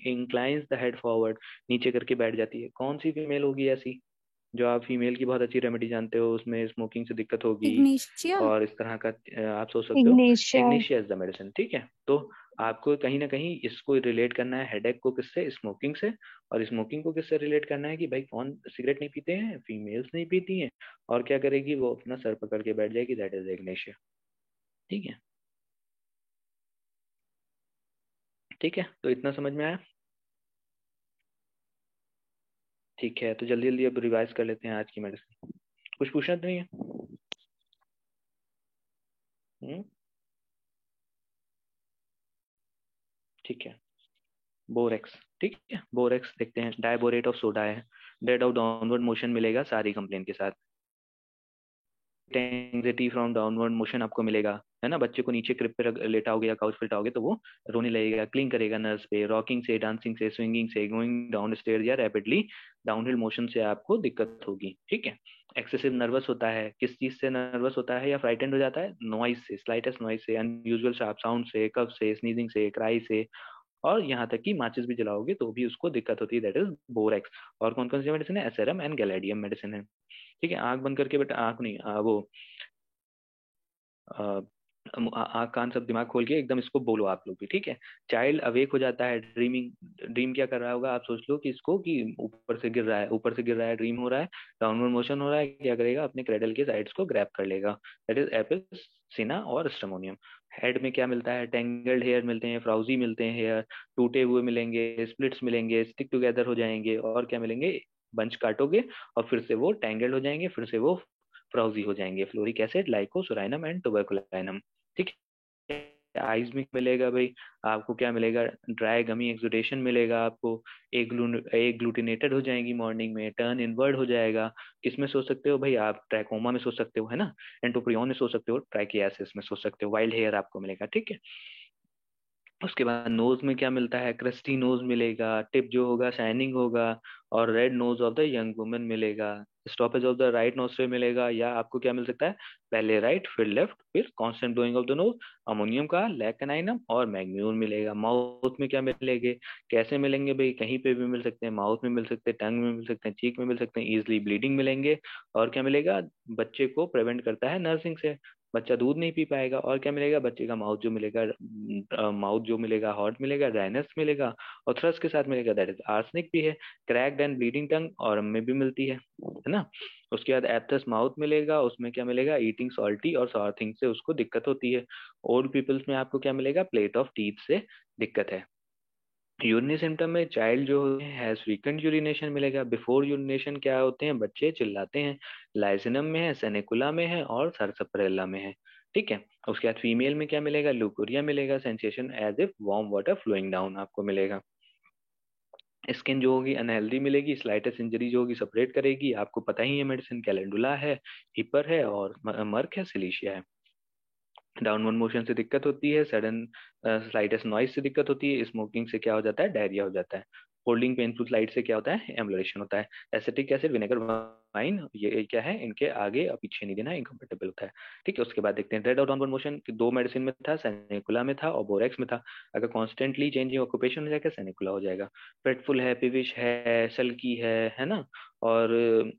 इंक्लाइंस द हेड फॉरवर्ड, नीचे करके बैठ जाती है। कौन सी फीमेल होगी ऐसी, जो आप फीमेल की बहुत अच्छी रेमेडी जानते हो, उसमें स्मोकिंग से दिक्कत होगी इग्निशिया। और इस तरह का आप सोच सकते हो। Ignatia. Ignatia is the medicine, ठीक है। तो आपको कहीं ना कहीं इसको रिलेट करना है हेडेक को किससे, स्मोकिंग से। और स्मोकिंग को किससे रिलेट करना है कि भाई कौन सिगरेट नहीं पीते हैं, फीमेल्स नहीं पीती हैं, और क्या करेगी, वो अपना सर पकड़ के बैठ जाएगी, दैट इज इग्निशिया। ठीक है, ठीक है, तो इतना समझ में आया। ठीक है, तो जल्दी जल्दी अब रिवाइज कर लेते हैं आज की मेडिसिन। कुछ पूछना तो नहीं है? ठीक है, बोरेक्स। ठीक है, बोरेक्स देखते हैं, डायबोरेट ऑफ सोडा है, डेड ऑफ डाउनवर्ड मोशन मिलेगा सारी कंप्लेन के साथ। एंग्जाइटी फ्रॉम डाउनवर्ड मोशन आपको मिलेगा, है ना। बच्चे को नीचे क्रिप पे लेटाओगे या काउच पे लेटाओगे तो वो रोने लगेगा, क्लिंग करेगा नर्स पे। रॉकिंग से, डांसिंग से, स्विंगिंग से, गोइंग डाउन स्टेयर या रैपिडली डाउनहिल मोशन से आपको दिक्कत होगी, ठीक है। एक्सेसिव नर्वस होता है, किस चीज से नर्वस होता है या फ्राइटेंड हो जाता है? नॉइज से, स्लाइटेस्ट नॉइज से, अनयूजुअल शार्प साउंड से, कफ से, स्नीजिंग से, क्राई से, और यहाँ तक कि माचिस भी जलाओगे तो भी उसको दिक्कत होती है, दैट इज बोरेक्स। और कौन कौन सी मेडिसिन है? एसेरम एंड गैलेडियम मेडिसिन है, ठीक है। आंख बंद करके बेटा, आंख नहीं वो आंख कान सब दिमाग खोल के एकदम इसको बोलो आप लोग भी, ठीक है। चाइल्ड अवेक हो जाता है, ड्रीमिंग। ड्रीम क्या कर रहा होगा आप सोच लो कि इसको कि ऊपर से गिर रहा है, ऊपर से गिर रहा है, ड्रीम हो रहा है, डाउनवर्ड मोशन हो रहा है, क्या करेगा? अपने क्रेडल के साइड्स को ग्रैब कर लेगा, दैट इज एपिसिना और स्ट्रेमोनियम। हेड में क्या मिलता है? टेंगल्ड हेयर मिलते हैं, फ्राउजी मिलते हैं हेयर, टूटे हुए मिलेंगे, स्प्लिट्स मिलेंगे, स्टिक टुगेदर हो जाएंगे, और क्या मिलेंगे? बंच काटोगे और फिर से वो टेंगल्ड हो जाएंगे, फिर से वो फ्राउजी हो जाएंगे। फ्लोरिक एसिड, लाइकोसोराइनम एंड टुबरकुलाइनम, ठीक है। आइज में मिलेगा भाई आपको, क्या मिलेगा? ड्राई गमी एक्सुडेशन मिलेगा आपको, एक ग्लूटिनेटेड हो जाएंगी मॉर्निंग में, टर्न इनवर्ड हो जाएगा। किस में सोच सकते हो भाई आप? ट्रैकोमा में सोच सकते हो, है ना। एंटोप्रियोन में सोच सकते हो, ट्राइकियासिस में सोच सकते हो, वाइल्ड हेयर आपको मिलेगा, ठीक है। उसके बाद नोज में क्या मिलता है? क्रस्टी नोज मिलेगा, टिप जो होगा शाइनिंग होगा, और red nose of the young woman मिलेगा। Stoppage of the right nostril मिलेगा, या आपको क्या मिल सकता है? पहले राइट फिर लेफ्ट फिर constant blowing of the knows, ammonium का, लैकेनाइनम और मैग्नीज मिलेगा। माउथ में क्या मिलेंगे? कैसे मिलेंगे भाई? कहीं पे भी मिल सकते हैं, माउथ में मिल सकते हैं, टंग में मिल सकते हैं, चीक में मिल सकते हैं, इजिली ब्लीडिंग मिलेंगे। और क्या मिलेगा? बच्चे को प्रिवेंट करता है नर्सिंग से, बच्चा दूध नहीं पी पाएगा। और क्या मिलेगा? बच्चे का माउथ जो मिलेगा, माउथ जो मिलेगा हॉट मिलेगा, ड्राइनेस मिलेगा, और थ्रस के साथ मिलेगा, दैट इज आर्सेनिक भी है। क्रैक्ड एंड ब्लीडिंग टंग और में भी मिलती है ना। उसके बाद एप्थस माउथ मिलेगा, उसमें क्या मिलेगा? ईटिंग सॉल्टी और सॉर थिंग से उसको दिक्कत होती है। ओल्ड पीपल्स में आपको क्या मिलेगा? प्लेट ऑफ टीथ से दिक्कत है। यूरिनी सिम्टम में चाइल्ड जो हैज फ्रीक्वेंट यूरिनेशन मिलेगा। बिफोर यूरिनेशन क्या होते हैं? बच्चे चिल्लाते हैं। लाइसिनम में है, सेनेकुला में है, और सरसप्रेला में है, ठीक है। उसके बाद फीमेल में क्या मिलेगा? लुकुरिया मिलेगा, sensation as if warm water flowing down आपको मिलेगा। स्किन जो होगी अनहेल्दी मिलेगी, स्लाइटस इंजरी जो होगी सेपरेट करेगी, आपको पता ही है मेडिसिन, कैलेंडुला है, हिपर है, और मर्क है, सिलीशिया है। डाउनवर्ड मोशन से दिक्कत होती है, सडन स्लाइटेस्ट नॉइज से दिक्कत होती है, स्मोकिंग से क्या हो जाता है? डायरिया हो जाता है। होल्डिंग पेनफुल स्लाइड से क्या होता है? एम्बुलेशन होता है। एसिटिक एसिड, विनेगर, वाइन, ये क्या है? इनके आगे और पीछे नहीं देना, इनकम्पेटेबल होता है, ठीक है। उसके बाद देखते हैं रेड और डाउनवर्ड मोशन, दो मेडिसिन में था, सेनेकुला में था और बोरेक्स में था। अगर कॉन्स्टेंटली चेंजिंग ऑक्यूपेशन हो जाएगा, सेनेकुला हो जाएगा। फ्रेटफुल है, पिविश है, सल्की है ना। और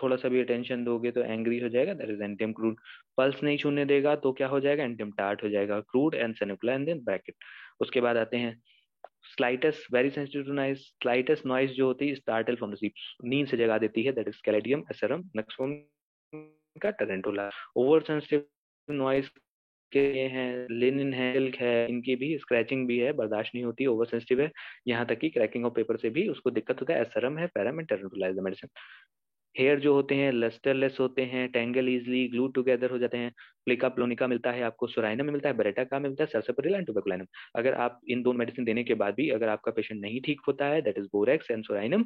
थोड़ा सा भी अटेंशन दोगे तो एंग्री हो जाएगा, that is antim crude. Pulse नहीं छूने देगा तो क्या हो जाएगा? एंटियम टार्ट हो जाएगा। Crude and sanicula and then bracket. उसके बाद आते हैं slightest, very sensitive to noise. Slightest noise जो होती है स्टार्टल फ्रॉम द स्लीप, नींद से जगा देती है, दैट इज कैलेडियम, एसेरम, नक्सोन का, टरेंटुला। ओवर सेंसिटिव नॉइज के ये हैं, लिनिन है, सिल्क है, इनकी भी स्क्रैचिंग भी है, बर्दाश्त नहीं होती, ओवर सेंसिटिव है। यहाँ तक कि क्रैकिंग ऑफ पेपर से भी उसको दिक्कत होता है। एसेरम है, पैराम and tarentula is the medicine. Hair जो होते हैं लस्टरलेस होते हैं, टेंगल इजली ग्लू टुगेदर हो जाते हैं। प्लिका प्लोनिका मिलता है आपको, सोराइनम में मिलता है, बेरेटा का मिलता है, सरसोप्रिल एंड टुबरकुलिनम। अगर आप इन दोनों मेडिसिन देने के बाद भी अगर आपका पेशेंट नहीं ठीक होता है, that is borax and psorinum,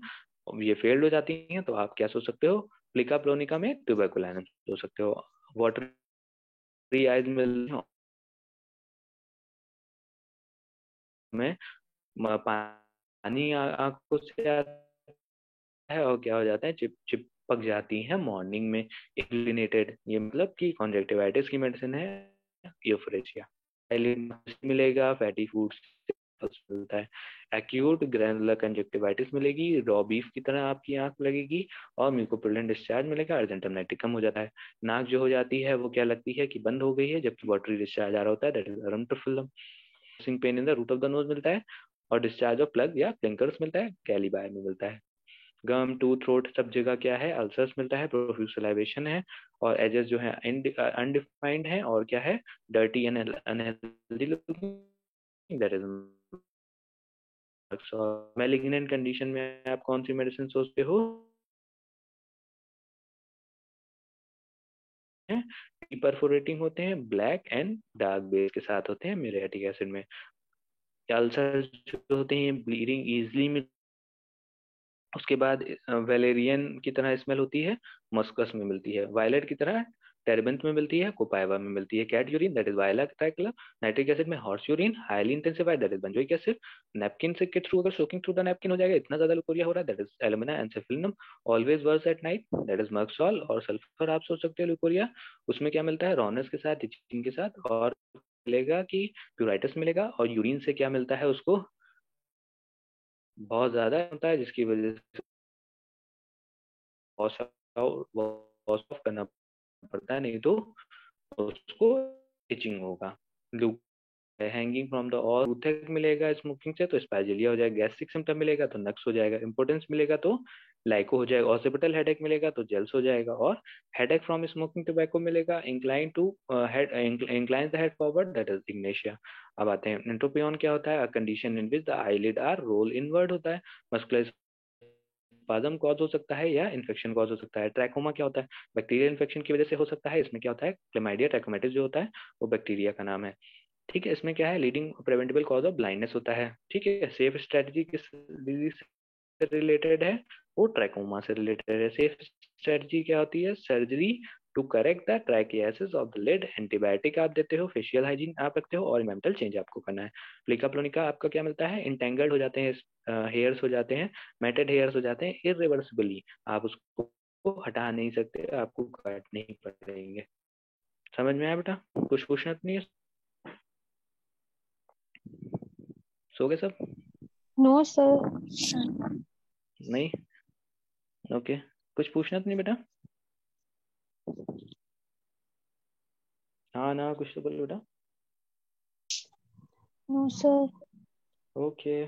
ये फेल्ड हो जाती हैं, तो आप क्या सोच सकते हो? प्लिका प्लोनिका में टुबरकुलिनम सोच सकते हो। वाटरी आइज में पानी आंखों से आता है, और क्या हो जाता है? चिपक जाती है मॉर्निंग में, इक्लिनेटेड, ये मतलब कि कॉन्जेक्टिवाइटिस की मेडिसिन है, यूफोरेशिया। मिलेगा, फैटी फूड्स मिलता है। एक्यूट ग्रैनुलर कंजक्टिवाइटिस मिलेगी, रॉ बीफ की तरह आपकी आंख लगेगी, और म्यूकोपुलेंट डिस्चार्ज मिलेगा, अर्जेंटम नाइट्रिकम हो जाता है। नाक जो हो जाती है वो क्या लगती है कि बंद हो गई है, जबकि वाटरी डिस्चार्ज आ रहा होता है, दैट इज अरंटोफिलम। Pain in the root of the nose मिलता है, और डिस्चार्ज ऑफ प्लग या क्लिंकर्स मिलता है, कैलीबाय में मिलता है। गम, टू, थ्रोट, सब जगह क्या है? अल्सर्स मिलता है, प्रोफ्यूज सलाइवेशन है, और एजेस जो है अनडिफाइंड है, और क्या है? Dirty and unhealthy looking, that is. Malignant condition में आप कौन सी मेडिसिन सोचते हो? परफोरेटिंग होते हैं, ब्लैक एंड डार्क बेस के साथ होते हैं म्यूरेटिक एसिड में। अल्सर जो होते हैं ब्लीडिंग इजिली में। उसके बाद वेलेरियन की तरह स्मेल होती है, मस्कस में मिलती है। वायलेट की तरह टेरेबेंथ में मिलती है, कोपाइवा में मिलती है। Cat urine that is viola tricolor. Nitric acid में horse urine highly intensified that is benzoic acid. Napkin से के थ्रू अगर सोकिंग थ्रू द नैपकिन हो जाएगा, इतना ज्यादा लुकोरिया हो रहा है, दैट इज एल्यूमिना एनसेफेलिनम। Always worse at night that is merc sol. और सल्फर आप सोच सकते हो लुकोरिया, उसमें क्या मिलता है, रॉनस के साथ, इचिंग के साथ, और मिलेगा कि प्यूराइटस मिलेगा। और यूरिन से क्या मिलता है उसको, बहुत ज्यादा होता है, जिसकी वजह से वॉश ऑफ करना पड़ता है, नहीं तो उसको इचिंग होगा। हैंगिंग फ्रॉम द और टूथेक मिलेगा स्मोकिंग से तो स्पाइजिलिया हो जाएगा। गैस्ट्रिक सिम्टम मिलेगा तो नक्स हो जाएगा। इंपोर्टेंस मिलेगा तो लाइको हो जाएगा। ऑसिपिटल हेडेक मिलेगा तो जेल्स हो जाएगा। और हेडेक फ्रॉम स्मोकिंग टोबैको मिलेगा, incline to head, incline the head forward that is ignatia. अब आते हैं एंट्रोपियन क्या होता है, a condition in which the eyelid are roll inward होता है। मस्कुलर स्पाज्म कॉज हो सकता है या इन्फेक्शन कॉज हो सकता है। ट्रैकोमा क्या होता है, बैक्टीरियल इन्फेक्शन की वजह से हो सकता है। इसमें क्या होता है, क्लेमाइडिया ट्रैकोमेटिस जो होता है वो बैक्टीरिया का नाम है। ठीक है, इसमें क्या है, leading preventable cause of blindness होता है। ठीक है, सेफ स्ट्रेटजी किस डिजीज से रिलेटेड है, वो ट्रैकोमा से रिलेटेड है। सेफ स्ट्रेटजी क्या होती है, surgery to correct the trichiasis of the lid. Antibiotic आप देते हो, फेशियल हाइजीन आप रखते हो, और इन्वायरमेंटल चेंज आपको करना है। प्लिका प्लोनिका आपका क्या मिलता है, इंटेंगल्ड हो जाते हैं, हेयर्स हो जाते हैं, मेटेड हेयर्स हो जाते हैं इरिवर्सिबली, आप उसको हटा नहीं सकते, आपको काटने ही पड़ेंगे। समझ में आया बेटा, कुछ पूछना तो नहीं है? सो गए सब? No sir. नहीं, ओके। कुछ पूछना तो नहीं बेटा? हाँ ना, कुछ तो बोलो बेटा। No sir. ओके,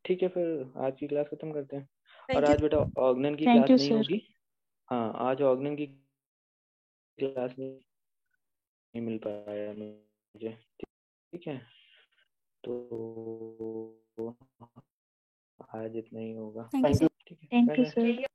ठीक है, फिर आज की क्लास खत्म करते हैं। और थैंक यू। आज बेटा ऑर्गनन की थैंक क्लास यू नहीं सर। होगी। हाँ, आज ऑर्गनन की क्लास नहीं मिल पाया मुझे। ठीक है, तो आज इतना ही होगा। Thank you. ठीक है, thank bye you bye. Sir.